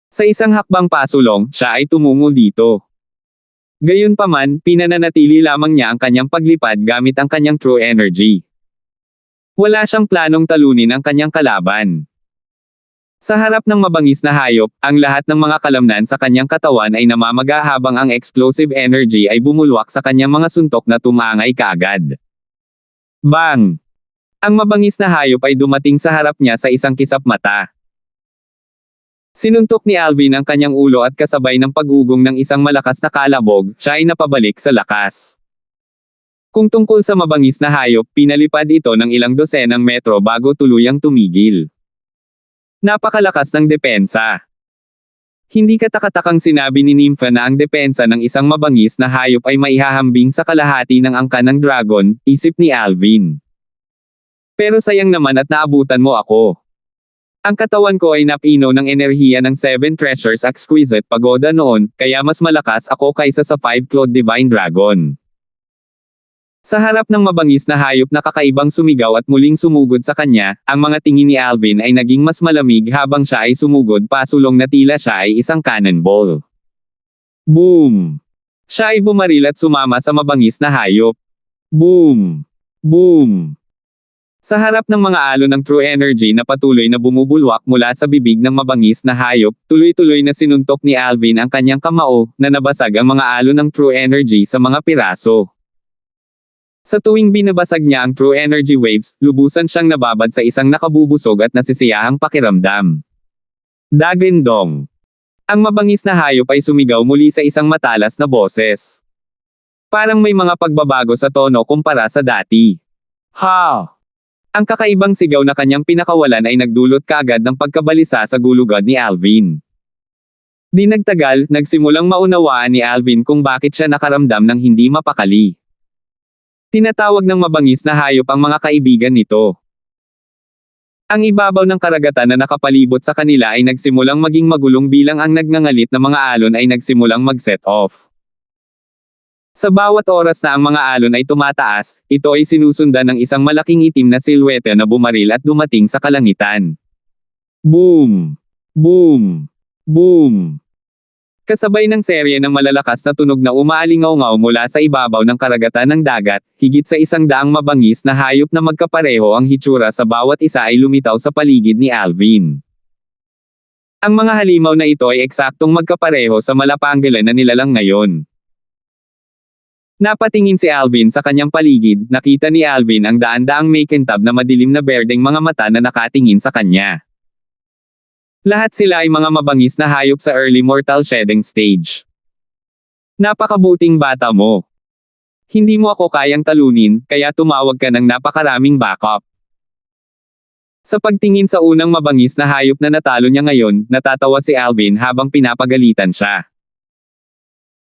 Sa isang hakbang pasulong, siya ay tumungo dito. Gayunpaman, pinananatili lamang niya ang kanyang paglipad gamit ang kanyang true energy. Wala siyang planong talunin ang kanyang kalaban. Sa harap ng mabangis na hayop, ang lahat ng mga kalamnan sa kanyang katawan ay namamaga habang ang explosive energy ay bumulwak sa kanyang mga suntok na tumangay kaagad. Bang! Ang mabangis na hayop ay dumating sa harap niya sa isang kisap mata. Sinuntok ni Alvin ang kanyang ulo at kasabay ng pag-ugong ng isang malakas na kalabog, siya ay napabalik sa lakas. Kung tungkol sa mabangis na hayop, pinalipad ito ng ilang dosenang metro bago tuluyang tumigil. Napakalakas ng depensa. Hindi katakatakang sinabi ni Nympha na ang depensa ng isang mabangis na hayop ay maihahambing sa kalahati ng angka ng dragon, isip ni Alvin. Pero sayang naman at naabutan mo ako. Ang katawan ko ay napino ng enerhiya ng 7 Treasures Exquisite Pagoda noon, kaya mas malakas ako kaysa sa 5 Clawed Divine Dragon. Sa harap ng mabangis na hayop na kakaibang sumigaw at muling sumugod sa kanya, ang mga tingin ni Alvin ay naging mas malamig habang siya ay sumugod pasulong na tila siya ay isang cannonball. Boom! Siya ay bumaril at sumama sa mabangis na hayop. Boom! Boom! Sa harap ng mga alon ng true energy na patuloy na bumubulwak mula sa bibig ng mabangis na hayop, tuloy-tuloy na sinuntok ni Alvin ang kanyang kamao, na nabasag ang mga alon ng true energy sa mga piraso. Sa tuwing binabasag niya ang true energy waves, lubusan siyang nababad sa isang nakabubusog at nasisiyahang pakiramdam. Dagendong. Ang mabangis na hayop ay sumigaw muli sa isang matalas na boses. Parang may mga pagbabago sa tono kumpara sa dati. Ha! Ang kakaibang sigaw na kanyang pinakawalan ay nagdulot kaagad ng pagkabalisa sa gulugod ni Alvin. Di nagtagal, nagsimulang maunawaan ni Alvin kung bakit siya nakaramdam ng hindi mapakali. Tinatawag ng mabangis na hayop ang mga kaibigan nito. Ang ibabaw ng karagatan na nakapalibot sa kanila ay nagsimulang maging magulong bilang ang nagngangalit na mga alon ay nagsimulang mag-set off. Sa bawat oras na ang mga alon ay tumataas, ito ay sinusundan ng isang malaking itim na silhwete na bumaril at dumating sa kalangitan. Boom! Boom! Boom! Kasabay ng serye ng malalakas na tunog na umaalingaw-ngaw mula sa ibabaw ng karagatan ng dagat, higit sa 100 mabangis na hayop na magkapareho ang hitsura sa bawat isa ay lumitaw sa paligid ni Alvin. Ang mga halimaw na ito ay eksaktong magkapareho sa malapanggilan na nilalang ngayon. Napatingin si Alvin sa kanyang paligid, nakita ni Alvin ang daan-daang makintab na madilim na berdeng mga mata na nakatingin sa kanya. Lahat sila ay mga mabangis na hayop sa early mortal shedding stage. Napakabuting bata mo. Hindi mo ako kayang talunin, kaya tumawag ka ng napakaraming backup. Sa pagtingin sa unang mabangis na hayop na natalo niya ngayon, natatawa si Alvin habang pinapagalitan siya.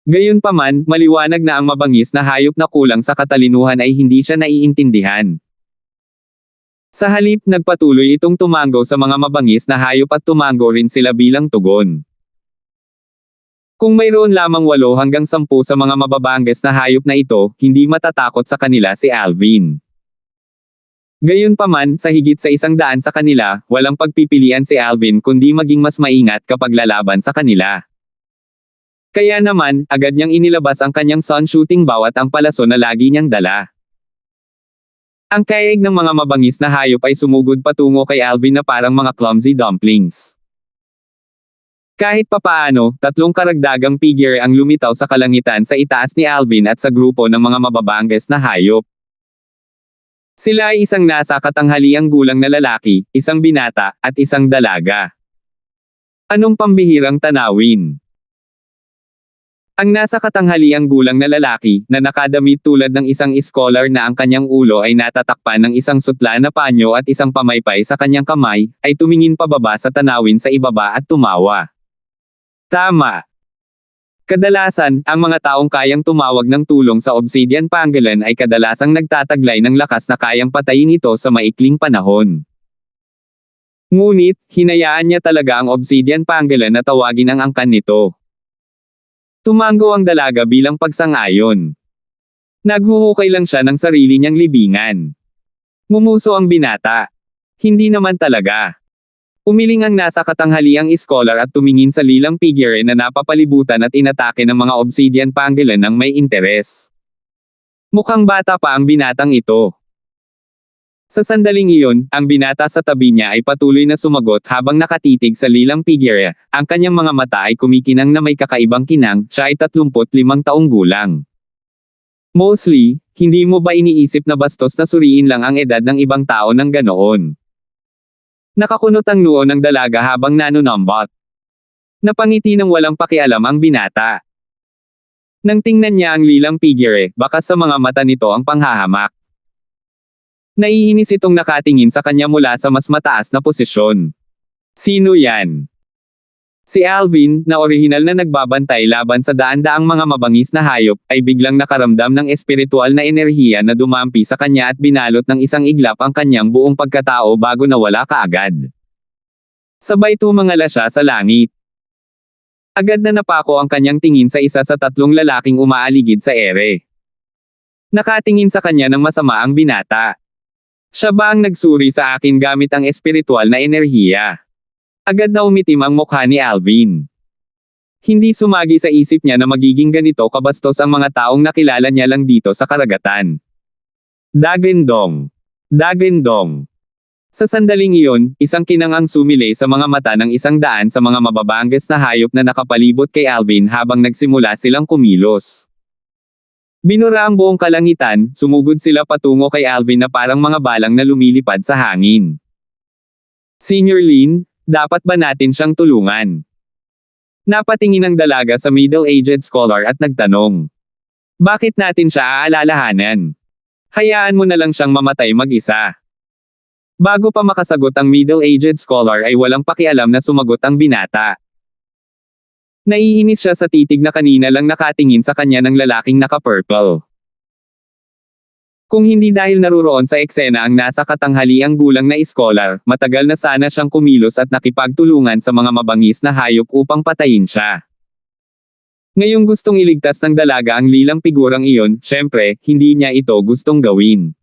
Gayunpaman, maliwanag na ang mabangis na hayop na kulang sa katalinuhan ay hindi siya naiintindihan. Sa halip, nagpatuloy itong tumanggo sa mga mabangis na hayop at tumanggo rin sila bilang tugon. Kung mayroon lamang 8 hanggang 10 sa mga mababangis na hayop na ito, hindi matatakot sa kanila si Alvin. Gayunpaman, sa higit sa 100 sa kanila, walang pagpipilian si Alvin kundi maging mas maingat kapag lalaban sa kanila. Kaya naman, agad niyang inilabas ang kanyang sun shooting bow at ang palaso na lagi niyang dala. Ang kaig ng mga mabangis na hayop ay sumugod patungo kay Alvin na parang mga clumsy dumplings. Kahit papaano, 3 karagdagang figure ang lumitaw sa kalangitan sa itaas ni Alvin at sa grupo ng mga mababangis na hayop. Sila ay isang nasa katanghaliang gulang na lalaki, isang binata, at isang dalaga. Anong pambihirang tanawin? Ang nasa katanghaliang gulang na lalaki, na nakadamit tulad ng isang scholar na ang kanyang ulo ay natatakpan ng isang sutla na panyo at isang pamaypay sa kanyang kamay, ay tumingin pababa sa tanawin sa ibaba at tumawa. Tama. Kadalasan, ang mga taong kayang tumawag ng tulong sa Obsidian Pangolin ay kadalasang nagtataglay ng lakas na kayang patayin ito sa maikling panahon. Ngunit, hinayaan niya talaga ang Obsidian Pangolin na tawagin ang angkan nito. Tumango ang dalaga bilang pagsang-ayon. Naghuhukay lang siya ng sarili niyang libingan. Ngumuso ang binata. Hindi naman talaga. Umiling ang nasa katanghaliang scholar at tumingin sa lilang figure na napapalibutan at inatake ng mga Obsidian Pangolin ng may interes. Mukhang bata pa ang binatang ito. Sa sandaling iyon, ang binata sa tabi niya ay patuloy na sumagot habang nakatitig sa lilang figure. Ang kanyang mga mata ay kumikinang na may kakaibang kinang, siya ay 35 taong gulang. Mostly, hindi mo ba iniisip na bastos na suriin lang ang edad ng ibang tao ng ganoon? Nakakunot ang noo ng dalaga habang nanunambot. Napangiti ng walang pakialam ang binata. Nang tingnan niya ang lilang figure, baka sa mga mata nito ang panghahamak. Naiinis itong nakatingin sa kanya mula sa mas mataas na posisyon. Sino yan? Si Alvin, na orihinal na nagbabantay laban sa daan-daang mga mabangis na hayop, ay biglang nakaramdam ng espiritual na enerhiya na dumampi sa kanya at binalot ng isang iglap ang kanyang buong pagkatao bago nawala kaagad. Sabay tumangala siya sa langit. Agad na napako ang kanyang tingin sa isa sa tatlong lalaking umaaligid sa ere. Nakatingin sa kanya ng masama ang binata. Siya ba ang nagsuri sa akin gamit ang espiritual na enerhiya? Agad na umitim ang mukha ni Alvin. Hindi sumagi sa isip niya na magiging ganito kabastos ang mga taong nakilala niya lang dito sa karagatan. Dagendong. Dagendong. Sa sandaling iyon, isang kinang ang sumilay sa mga mata ng 100 sa mga mababanges na hayop na nakapalibot kay Alvin habang nagsimula silang kumilos. Binura ang buong kalangitan, sumugod sila patungo kay Alvin na parang mga balang na lumilipad sa hangin. Senior Lin, dapat ba natin siyang tulungan? Napatingin ang dalaga sa middle-aged scholar at nagtanong. Bakit natin siya aalalahanan? Hayaan mo na lang siyang mamatay mag-isa. Bago pa makasagot ang middle-aged scholar ay walang pakialam na sumagot ang binata. Naiinis siya sa titig na kanina lang nakatingin sa kanya ng lalaking naka-purple. Kung hindi dahil naruroon sa eksena ang nasa katanghaliang gulang na scholar, matagal na sana siyang kumilos at nakipagtulungan sa mga mabangis na hayop upang patayin siya. Ngayong gustong iligtas ng dalaga ang lilang figurang iyon, syempre, hindi niya ito gustong gawin.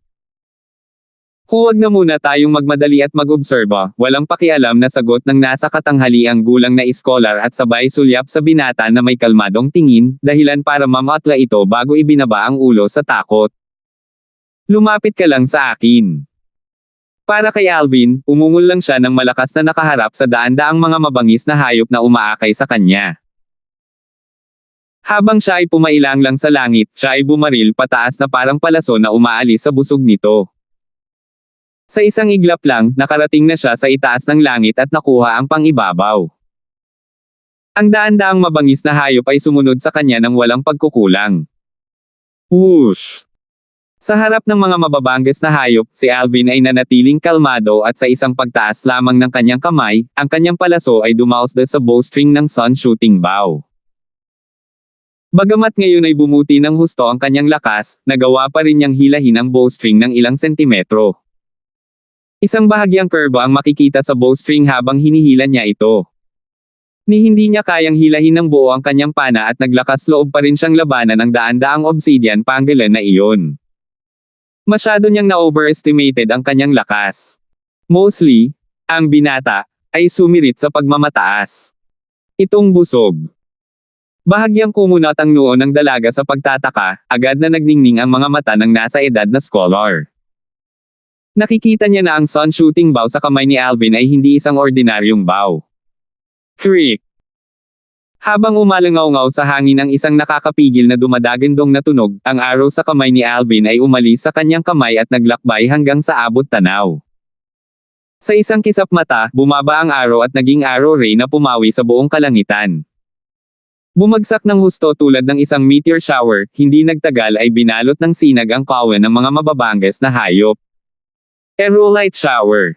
Huwag na muna tayong magmadali at mag-obserba, walang pakialam na sagot ng nasa katanghaliang gulang na scholar at sabay sulyap sa binata na may kalmadong tingin, dahilan para mamatla ito bago ibinaba ang ulo sa takot. Lumapit ka lang sa akin. Para kay Alvin, umungol lang siya ng malakas na nakaharap sa daan-daang mga mabangis na hayop na umaakay sa kanya. Habang siya ay pumailang lang sa langit, siya ay bumaril pataas na parang palaso na umaalis sa busog nito. Sa isang iglap lang, nakarating na siya sa itaas ng langit at nakuha ang pangibabaw. Ang daan-daang mabangis na hayop ay sumunod sa kanya ng walang pagkukulang. Whoosh! Sa harap ng mga mababangges na hayop, si Alvin ay nanatiling kalmado at sa isang pagtaas lamang ng kanyang kamay, ang kanyang palaso ay dumausda sa bowstring ng sun shooting bow. Bagamat ngayon ay bumuti ng husto ang kanyang lakas, nagawa pa rin niyang hilahin ang bowstring ng ilang sentimetro. Isang bahagyang curve ang makikita sa bowstring habang hinihila niya ito. Ni hindi niya kayang hilahin ng buo ang kanyang pana at naglakas loob pa rin siyang labanan ang daan-daang Obsidian Pangolin na iyon. Masyado niyang na-overestimated ang kanyang lakas. Mostly, ang binata, ay sumirit sa pagmamataas. Itong busog. Bahagyang kumunat ang noo ng dalaga sa pagtataka, agad na nagningning ang mga mata ng nasa edad na scholar. Nakikita niya na ang sun shooting bow sa kamay ni Alvin ay hindi isang ordinaryong bow. Creak! Habang umalangaw-ngaw sa hangin ang isang nakakapigil na dumadagendong na tunog, ang arrow sa kamay ni Alvin ay umalis sa kanyang kamay at naglakbay hanggang sa abot tanaw. Sa isang kisap mata, bumaba ang araw at naging arrow ray na pumawi sa buong kalangitan. Bumagsak ng husto tulad ng isang meteor shower, hindi nagtagal ay binalot ng sinag ang kawan ng mga mababanges na hayop. Aerolite shower.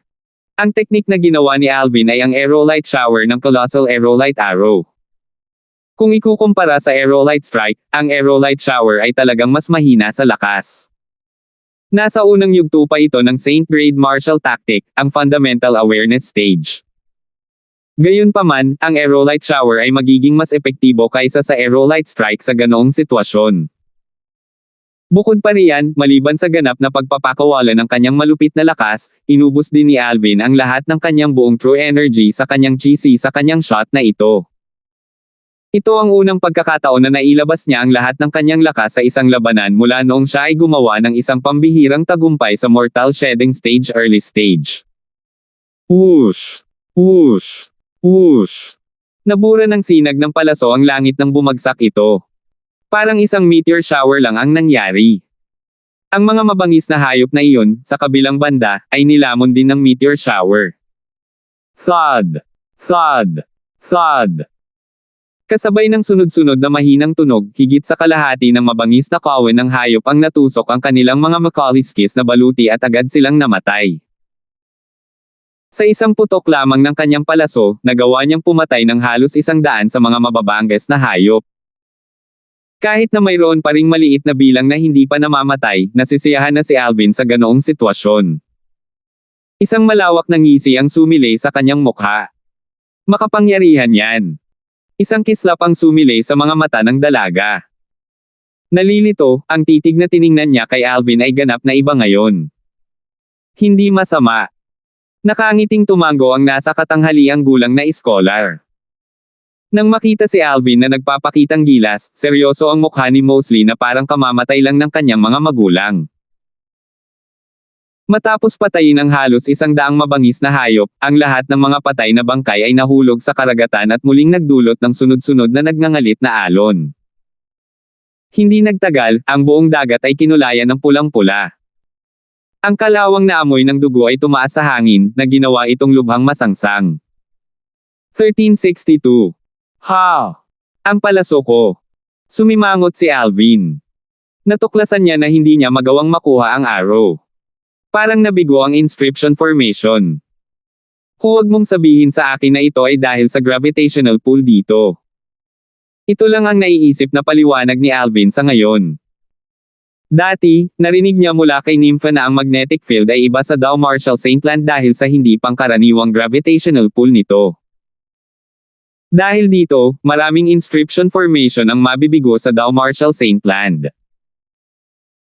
Ang teknik na ginawa ni Alvin ay ang aerolite shower ng colossal aerolite arrow. Kung ikukumpara sa aerolite strike, ang aerolite shower ay talagang mas mahina sa lakas. Nasa unang yugto pa ito ng Saint Grade Martial Tactic, ang Fundamental Awareness Stage. Gayunpaman, ang aerolite shower ay magiging mas epektibo kaysa sa aerolite strike sa ganoong sitwasyon. Bukod pa riyan, maliban sa ganap na pagpapakawalan ng kanyang malupit na lakas, inubos din ni Alvin ang lahat ng kanyang buong true energy sa kanyang cheesy sa kanyang shot na ito. Ito ang unang pagkakataon na nailabas niya ang lahat ng kanyang lakas sa isang labanan mula noong siya ay gumawa ng isang pambihirang tagumpay sa Mortal Shedding Stage early stage. Whoosh! Whoosh! Whoosh! Nabura ng sinag ng palaso ang langit nang bumagsak ito. Parang isang meteor shower lang ang nangyari. Ang mga mabangis na hayop na iyon, sa kabilang banda, ay nilamon din ng meteor shower. Thud! Thud! Thud! Kasabay ng sunod-sunod na mahinang tunog, higit sa kalahati ng mabangis na kawan ng hayop ang natusok ang kanilang mga makaliskis na baluti at agad silang namatay. Sa isang putok lamang ng kanyang palaso, nagawa niyang pumatay ng halos 100 sa mga mababangges na hayop. Kahit na mayroon pa ring maliit na bilang na hindi pa namamatay, nasisiyahan na si Alvin sa ganoong sitwasyon. Isang malawak na ngisi ang sumilay sa kanyang mukha. Makapangyarihan yan. Isang kislap ang sumilay sa mga mata ng dalaga. Nalilito, ang titig na tiningnan niya kay Alvin ay ganap na iba ngayon. Hindi masama. Nakangiting tumango ang nasa katanghaliang gulang na iskolar. Nang makita si Alvin na nagpapakitang gilas, seryoso ang mukha ni Mosley na parang kamamatay lang ng kanyang mga magulang. Matapos patayin ng halos 100 mabangis na hayop, ang lahat ng mga patay na bangkay ay nahulog sa karagatan at muling nagdulot ng sunod-sunod na nagngangalit na alon. Hindi nagtagal, ang buong dagat ay kinulayan ng pulang-pula. Ang kalawang na amoy ng dugo ay tumaas sa hangin, na ginawa itong lubhang masangsang. 1362. Ha! Ang palaso ko. Sumimangot si Alvin. Natuklasan niya na hindi niya magawang makuha ang arrow. Parang nabigo ang inscription formation. Huwag mong sabihin sa akin na ito ay dahil sa gravitational pull dito. Ito lang ang naiisip na paliwanag ni Alvin sa ngayon. Dati, narinig niya mula kay Nympha na ang magnetic field ay iba sa Dow Marshall Saintland dahil sa hindi pangkaraniwang gravitational pull nito. Dahil dito, maraming inscription formation ang mabibigo sa Dow Marshall Saintland.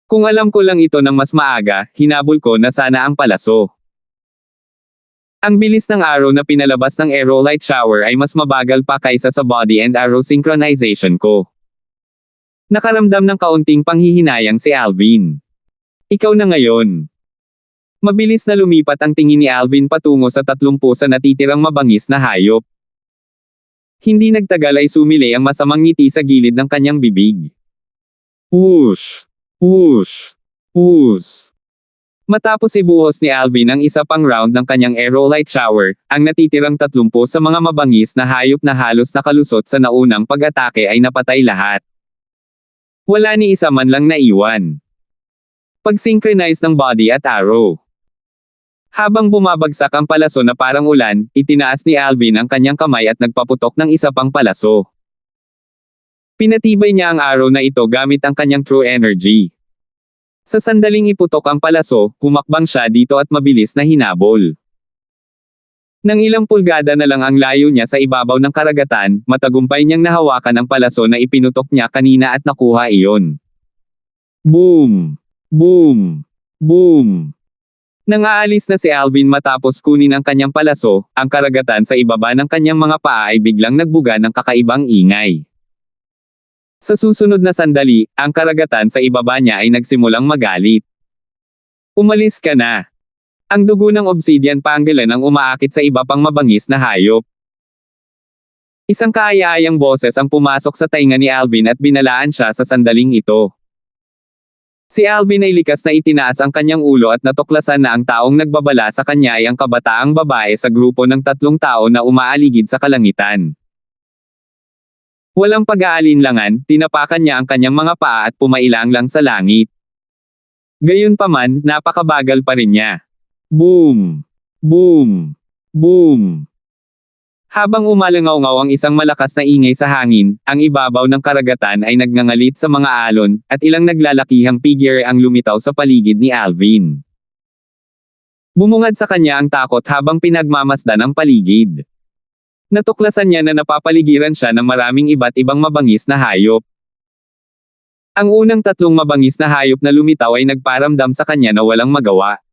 Kung alam ko lang ito ng mas maaga, hinabol ko na sana ang palaso. Ang bilis ng arrow na pinalabas ng aerolite shower ay mas mabagal pa kaysa sa body and arrow synchronization ko. Nakaramdam ng kaunting panghihinayang si Alvin. Ikaw na ngayon. Mabilis na lumipat ang tingin ni Alvin patungo sa 30 sa natitirang mabangis na hayop. Hindi nagtagal ay sumilay ang masamang ngiti sa gilid ng kanyang bibig. Whoosh! Whoosh! Whoosh! Matapos ibuhos ni Alvin ang isa pang round ng kanyang aerolite shower, ang natitirang 30 sa mga mabangis na hayop na halos nakalusot sa naunang pag-atake ay napatay lahat. Wala ni isa man lang naiwan. Pag-synchronize ng body at arrow. Habang bumabagsak ang palaso na parang ulan, itinaas ni Alvin ang kanyang kamay at nagpaputok ng isa pang palaso. Pinatibay niya ang arrow na ito gamit ang kanyang true energy. Sa sandaling iputok ang palaso, humakbang siya dito at mabilis na hinabol. Nang ilang pulgada na lang ang layo niya sa ibabaw ng karagatan, matagumpay niyang nahawakan ang palaso na ipinutok niya kanina at nakuha iyon. Boom! Boom! Boom! Nang aalis na si Alvin matapos kunin ang kanyang palaso, ang karagatan sa ibaba ng kanyang mga paa ay biglang nagbuga ng kakaibang ingay. Sa susunod na sandali, ang karagatan sa ibaba niya ay nagsimulang magalit. Umalis ka na! Ang dugo ng obsidian pangolin ang umaakit sa iba pang mabangis na hayop. Isang kaaya-ayang boses ang pumasok sa tainga ni Alvin at binalaan siya sa sandaling ito. Si Alvin ay likas na itinaas ang kanyang ulo at natuklasan na ang taong nagbabala sa kanya ay ang kabataang babae sa grupo ng 3 tao na umaaligid sa kalangitan. Walang pag-aalinlangan, tinapakan niya ang kanyang mga paa at pumailang-lang sa langit. Gayunpaman, napakabagal pa rin niya. Boom! Boom! Boom! Habang umalangaw-ngaw ang isang malakas na ingay sa hangin, ang ibabaw ng karagatan ay nagngangalit sa mga alon, at ilang naglalakihang figure ang lumitaw sa paligid ni Alvin. Bumungad sa kanya ang takot habang pinagmamasdan ang paligid. Natuklasan niya na napapaligiran siya ng maraming iba't ibang mabangis na hayop. Ang unang 3 mabangis na hayop na lumitaw ay nagparamdam sa kanya na walang magawa.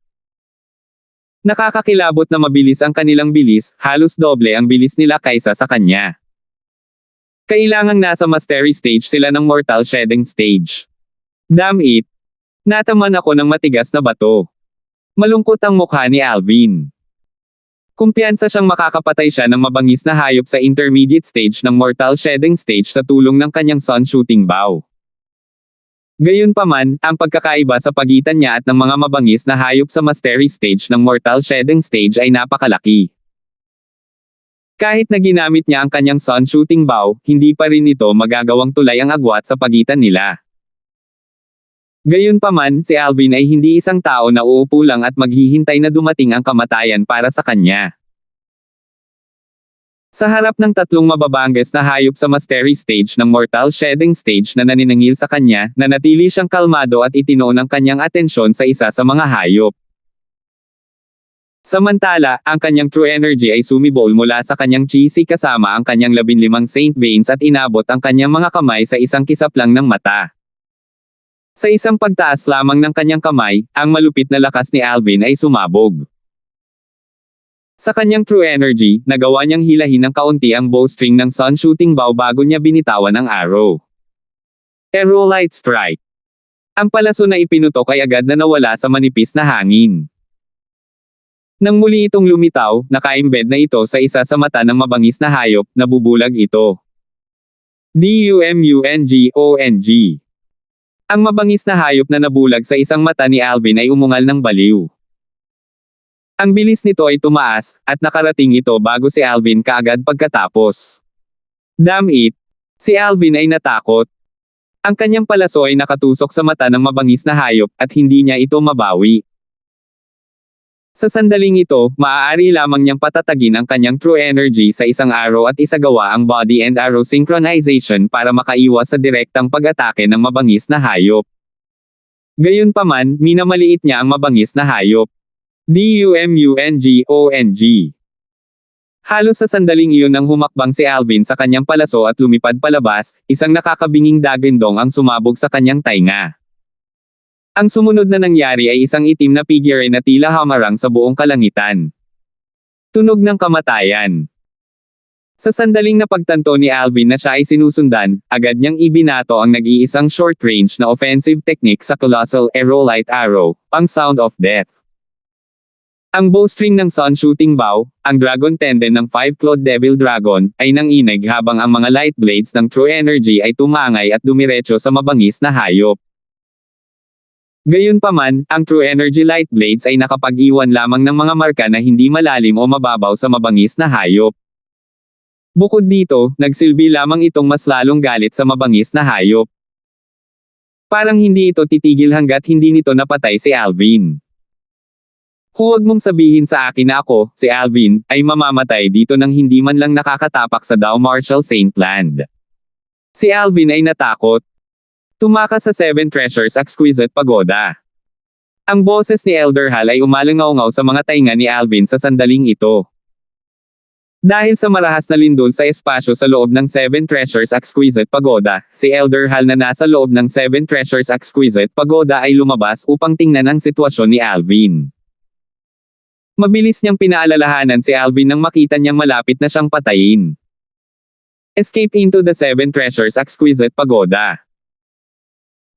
Nakakakilabot na mabilis ang kanilang bilis, halos doble ang bilis nila kaysa sa kanya. Kailangang nasa mastery stage sila ng mortal shedding stage. Damn it! Nataman ako ng matigas na bato. Malungkot ang mukha ni Alvin. Kumpiyansa siyang makakapatay siya ng mabangis na hayop sa intermediate stage ng mortal shedding stage sa tulong ng kanyang sun shooting bow. Gayunpaman, ang pagkakaiba sa pagitan niya at ng mga mabangis na hayop sa mastery stage ng mortal shedding stage ay napakalaki. Kahit na ginamit niya ang kanyang sun shooting bow, hindi pa rin ito magagawang tulay ang agwat sa pagitan nila. Gayunpaman, si Alvin ay hindi isang tao na uupo lang at maghihintay na dumating ang kamatayan para sa kanya. Sa harap ng 3 mababanges na hayop sa mastery stage ng mortal shedding stage na naniningil sa kanya, nanatili siyang kalmado at itinoon ang kanyang atensyon sa isa sa mga hayop. Samantala, ang kanyang true energy ay sumibol mula sa kanyang chi kasama ang kanyang 15 Saint Veins at inabot ang kanyang mga kamay sa isang kisap lang ng mata. Sa isang pagtaas lamang ng kanyang kamay, ang malupit na lakas ni Alvin ay sumabog. Sa kanyang true energy, nagawa niyang hilahin ng kaunti ang bowstring ng sun shooting bow bago niya binitawan ang arrow. Arrow light strike. Ang palaso na ipinutok ay agad na nawala sa manipis na hangin. Nang muli itong lumitaw, naka-embed na ito sa isa sa mata ng mabangis na hayop, nabubulag ito. DUMUNGONG. Ang mabangis na hayop na nabulag sa isang mata ni Alvin ay umungal ng baliw. Ang bilis nito ay tumaas, at nakarating ito bago si Alvin kaagad pagkatapos. Damn it! Si Alvin ay natakot. Ang kanyang palaso ay nakatusok sa mata ng mabangis na hayop, at hindi niya ito mabawi. Sa sandaling ito, maaari lamang niyang patatagin ang kanyang true energy sa isang arrow at isagawa ang body and arrow synchronization para makaiwas sa direktang pag-atake ng mabangis na hayop. Gayunpaman, minamaliit niya ang mabangis na hayop. DUMUNGONG. Halos sa sandaling iyon nang humakbang si Alvin sa kanyang palaso at lumipad palabas, isang nakakabinging dagindong ang sumabog sa kanyang tainga. Ang sumunod na nangyari ay isang itim na figure na tila hamarang sa buong kalangitan. Tunog ng kamatayan. Sa sandaling napagtanto ni Alvin na siya ay sinusundan, agad niyang ibinato ang nag-iisang short-range na offensive technique sa Colossal Aerolite Arrow, ang Sound of Death. Ang bowstring ng sun shooting bow, ang dragon tendon ng 5-clawed devil dragon, ay nanginig habang ang mga light blades ng true energy ay tumangay at dumiretso sa mabangis na hayop. Gayunpaman, ang true energy light blades ay nakapag-iwan lamang ng mga marka na hindi malalim o mababaw sa mabangis na hayop. Bukod dito, nagsilbi lamang itong mas lalong galit sa mabangis na hayop. Parang hindi ito titigil hanggat hindi nito napatay si Alvin. Huwag mong sabihin sa akin na ako, si Alvin, ay mamamatay dito nang hindi man lang nakakatapak sa Dao Marshall Saint Land. Si Alvin ay natakot. Tumakas sa 7 Treasures Exquisite Pagoda. Ang boses ni Elder Hal ay umalangaw-ngaw sa mga tainga ni Alvin sa sandaling ito. Dahil sa marahas na lindol sa espasyo sa loob ng 7 Treasures Exquisite Pagoda, si Elder Hal na nasa loob ng 7 Treasures Exquisite Pagoda ay lumabas upang tingnan ang sitwasyon ni Alvin. Mabilis niyang pinaalalahanan si Alvin nang makita niyang malapit na siyang patayin. Escape into the 7 Treasures Exquisite Pagoda.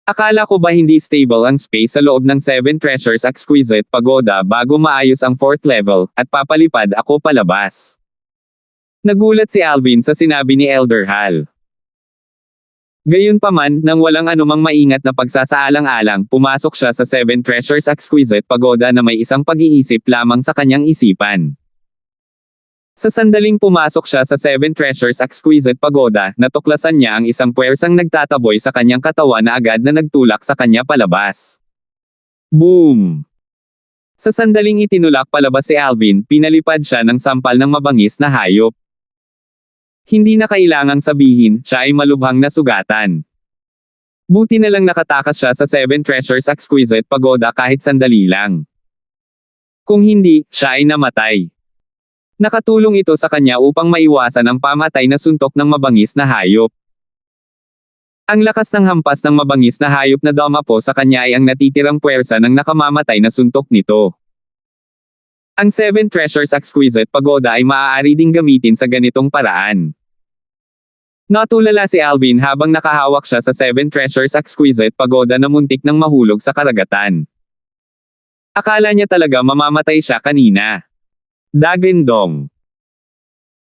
Akala ko ba hindi stable ang space sa loob ng 7 Treasures Exquisite Pagoda bago maayos ang 4th level, at papalipad ako palabas. Nagulat si Alvin sa sinabi ni Elder Hal. Gayunpaman, nang walang anumang maingat na pagsasaalang-alang, pumasok siya sa Seven Treasures Exquisite Pagoda na may isang pag-iisip lamang sa kanyang isipan. Sa sandaling pumasok siya sa Seven Treasures Exquisite Pagoda, natuklasan niya ang isang puwersang nagtataboy sa kanyang katawan na agad na nagtulak sa kanya palabas. Boom! Sa sandaling itinulak palabas si Alvin, pinalipad siya ng sampal ng mabangis na hayop. Hindi na kailangang sabihin, siya ay malubhang nasugatan. Buti na lang nakatakas siya sa Seven Treasures Exquisite Pagoda kahit sandali lang. Kung hindi, siya ay namatay. Nakatulong ito sa kanya upang maiwasan ang pamatay na suntok ng mabangis na hayop. Ang lakas ng hampas ng mabangis na hayop na dumapo sa kanya ay ang natitirang puwersa ng nakamamatay na suntok nito. Ang Seven Treasures Exquisite Pagoda ay maaari ding gamitin sa ganitong paraan. Natulala si Alvin habang nakahawak siya sa Seven Treasures Exquisite Pagoda na muntik nang mahulog sa karagatan. Akala niya talaga mamamatay siya kanina. Dagindong.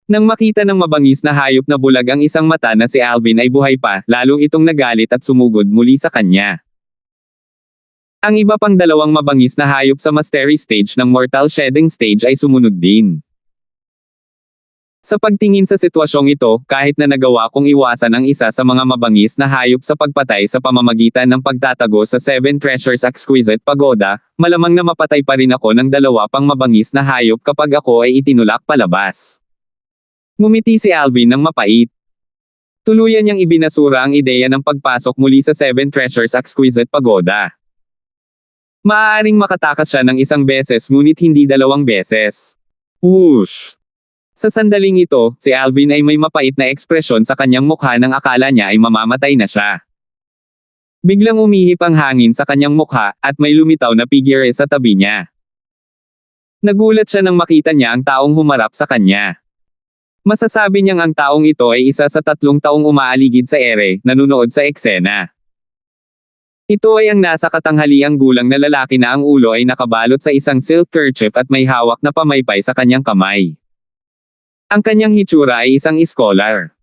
Nang makita ng mabangis na hayop na bulag ang isang mata na si Alvin ay buhay pa, lalong itong nagalit at sumugod muli sa kanya. Ang iba pang dalawang mabangis na hayop sa Mastery Stage ng Mortal Shedding Stage ay sumunod din. Sa pagtingin sa sitwasyong ito, kahit na nagawa kong iwasan ang isa sa mga mabangis na hayop sa pagpatay sa pamamagitan ng pagtatago sa Seven Treasures Exquisite Pagoda, malamang na mapatay pa rin ako ng dalawa pang mabangis na hayop kapag ako ay itinulak palabas. Ngumiti si Alvin ng mapait. Tuluyan niyang ibinasura ang ideya ng pagpasok muli sa Seven Treasures Exquisite Pagoda. Maaaring makatakas siya ng isang beses ngunit hindi dalawang beses. Whoosh! Sa sandaling ito, si Alvin ay may mapait na ekspresyon sa kanyang mukha nang akala niya ay mamamatay na siya. Biglang umihip ang hangin sa kanyang mukha, at may lumitaw na figure sa tabi niya. Nagulat siya nang makita niya ang taong humarap sa kanya. Masasabi niyang ang taong ito ay isa sa 3 taong umaaligid sa ere, nanunood sa eksena. Ito ay ang nasa katanghaliang gulang na lalaki na ang ulo ay nakabalot sa isang silk kerchief at may hawak na pamaypay sa kanyang kamay. Ang kanyang hitsura ay isang scholar.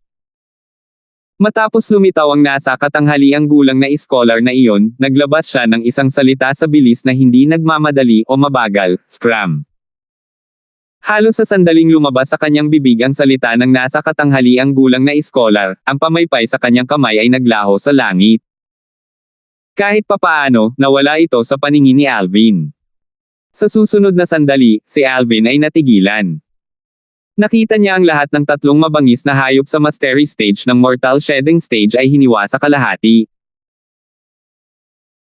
Matapos lumitaw ang nasa katanghaliang gulang na scholar na iyon, naglabas siya ng isang salita sa bilis na hindi nagmamadali o mabagal, scram. Halos sa sandaling lumabas sa kanyang bibig ang salita ng nasa katanghaliang gulang na scholar, ang pamaypay sa kanyang kamay ay naglaho sa langit. Kahit papaano, nawala ito sa paningin ni Alvin. Sa susunod na sandali, si Alvin ay natigilan. Nakita niya ang lahat ng 3 mabangis na hayop sa Mastery Stage ng Mortal Shedding Stage ay hiniwa sa kalahati.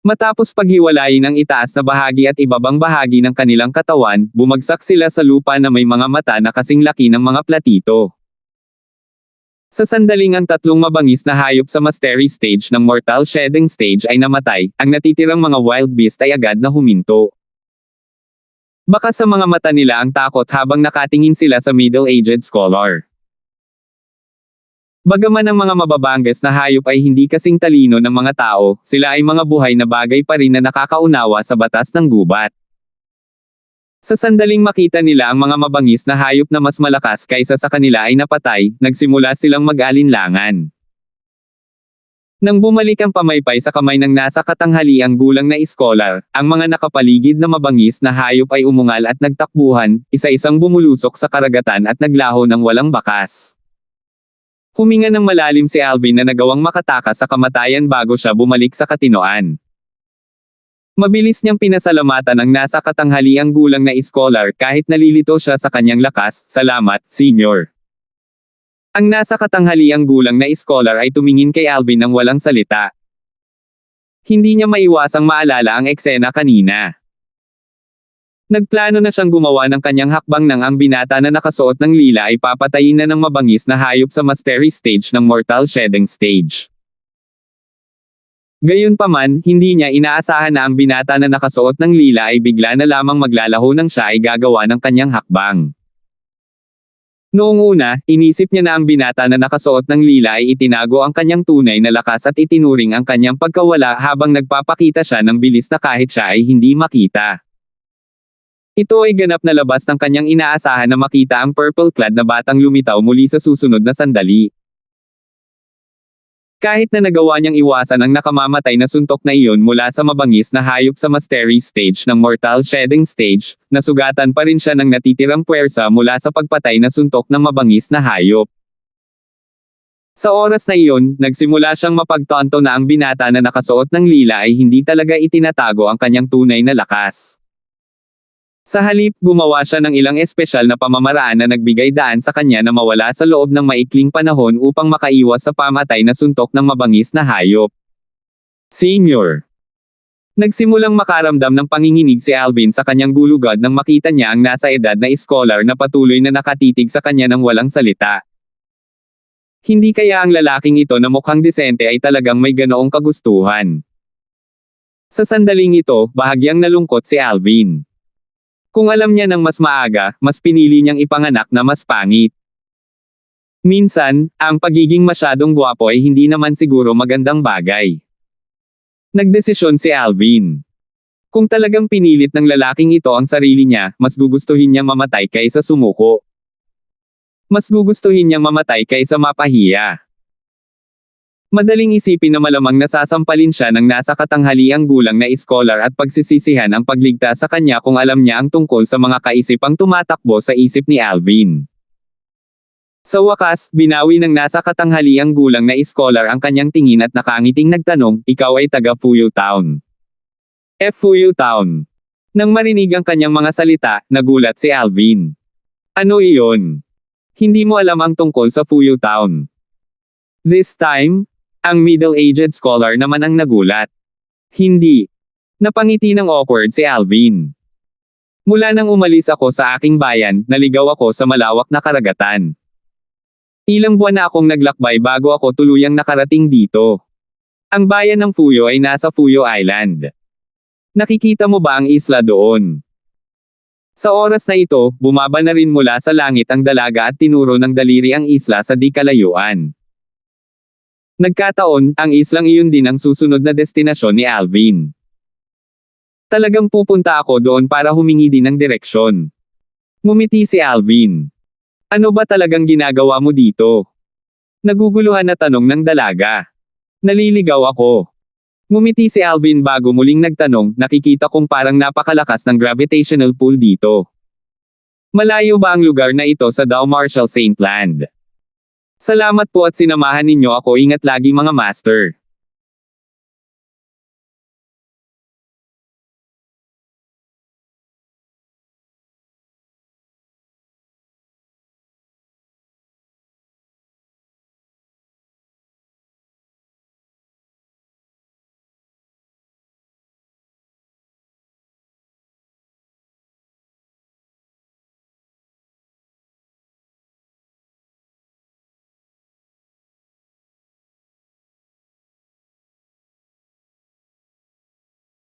Matapos paghiwalayin ang itaas na bahagi at ibabang bahagi ng kanilang katawan, bumagsak sila sa lupa na may mga mata na kasing laki ng mga platito. Sa sandaling ang 3 mabangis na hayop sa Mastery Stage ng Mortal Shedding Stage ay namatay, ang natitirang mga wild beast ay agad na huminto. Baka sa mga mata nila ang takot habang nakatingin sila sa middle-aged scholar. Bagaman ang mga mababangges na hayop ay hindi kasing talino ng mga tao, sila ay mga buhay na bagay pa rin na nakakaunawa sa batas ng gubat. Sa sandaling makita nila ang mga mabangis na hayop na mas malakas kaysa sa kanila ay napatay, nagsimula silang mag-alinlangan. Nang bumalik ang pamaypay sa kamay ng nasa katanghaliang gulang na scholar, ang mga nakapaligid na mabangis na hayop ay umungal at nagtakbuhan, isa-isang bumulusok sa karagatan at naglaho ng walang bakas. Huminga ng malalim si Alvin na nagawang makatakas sa kamatayan bago siya bumalik sa katinoan. Mabilis niyang pinasalamatan ang nasa katanghaliang gulang na scholar kahit nalilito siya sa kanyang lakas, "Salamat, Senyor." Ang nasa katanghaliang gulang na scholar ay tumingin kay Alvin nang walang salita. Hindi niya maiwasang maalala ang eksena kanina. Nagplano na siyang gumawa ng kanyang hakbang nang ang binata na nakasuot ng lila ay papatayin na ng mabangis na hayop sa Mastery Stage ng Mortal Shedding Stage. Gayunpaman, hindi niya inaasahan na ang binata na nakasuot ng lila ay bigla na lamang maglalaho nang siya ay gagawa ng kanyang hakbang. Noong una, inisip niya na ang binata na nakasuot ng lila ay itinago ang kanyang tunay na lakas at itinuring ang kanyang pagkawala habang nagpapakita siya ng bilis na kahit siya ay hindi makita. Ito ay ganap na labas ng kanyang inaasahan na makita ang purple-clad na batang lumitaw muli sa susunod na sandali. Kahit na nagawa niyang iwasan ang nakamamatay na suntok na iyon mula sa mabangis na hayop sa mastery stage ng mortal shedding stage, nasugatan pa rin siya ng natitirang puwersa mula sa pagpatay na suntok ng mabangis na hayop. Sa oras na iyon, nagsimula siyang mapagtanto na ang binata na nakasuot ng lila ay hindi talaga itinatago ang kanyang tunay na lakas. Sa halip, gumawa siya ng ilang espesyal na pamamaraan na nagbigay daan sa kanya na mawala sa loob ng maikling panahon upang makaiwas sa pamatay na suntok ng mabangis na hayop. Senior. Nagsimulang makaramdam ng panginginig si Alvin sa kanyang gulugad nang makita niya ang nasa edad na scholar na patuloy na nakatitig sa kanya ng walang salita. Hindi kaya ang lalaking ito na mukhang disente ay talagang may ganoong kagustuhan. Sa sandaling ito, bahagyang nalungkot si Alvin. Kung alam niya ng mas maaga, mas pinili niyang ipanganak na mas pangit. Minsan, ang pagiging masyadong gwapo ay hindi naman siguro magandang bagay. Nagdesisyon si Alvin. Kung talagang pinilit ng lalaking ito ang sarili niya, mas gugustuhin niyang mamatay kaysa sumuko. Mas gugustuhin niyang mamatay kaysa mapahiya. Madaling isipin na malamang nasasampalin siya ng nasa katanghaliang gulang na scholar at pagsisisihan ang pagligtas sa kanya kung alam niya ang tungkol sa mga kaisipang tumatakbo sa isip ni Alvin. Sa wakas, binawi ng nasa katanghaliang gulang na scholar ang kanyang tingin at nakangiting nagtanong, "Ikaw ay taga Fuyo Town?" Fuyo Town. Nang marinig ang kanyang mga salita, nagulat si Alvin. Ano iyon? Hindi mo alam ang tungkol sa Fuyo Town. This time, ang middle-aged scholar naman ang nagulat. Hindi. Napangiti ng awkward si Alvin. Mula nang umalis ako sa aking bayan, naligaw ako sa malawak na karagatan. Ilang buwan na akong naglakbay bago ako tuluyang nakarating dito. Ang bayan ng Fuyo ay nasa Fuyo Island. Nakikita mo ba ang isla doon? Sa oras na ito, bumaba na rin mula sa langit ang dalaga at tinuro ng daliri ang isla sa di kalayuan. Nagkataon, ang islang iyon din ang susunod na destinasyon ni Alvin. Talagang pupunta ako doon para humingi din ng direksyon. Ngumiti si Alvin. Ano ba talagang ginagawa mo dito? Naguguluhan na tanong ng dalaga. Naliligaw ako. Ngumiti si Alvin bago muling nagtanong, nakikita kong parang napakalakas ng gravitational pull dito. Malayo ba ang lugar na ito sa Dow Marshall Saint Land? Salamat po at sinamahan ninyo ako, ingat lagi mga master.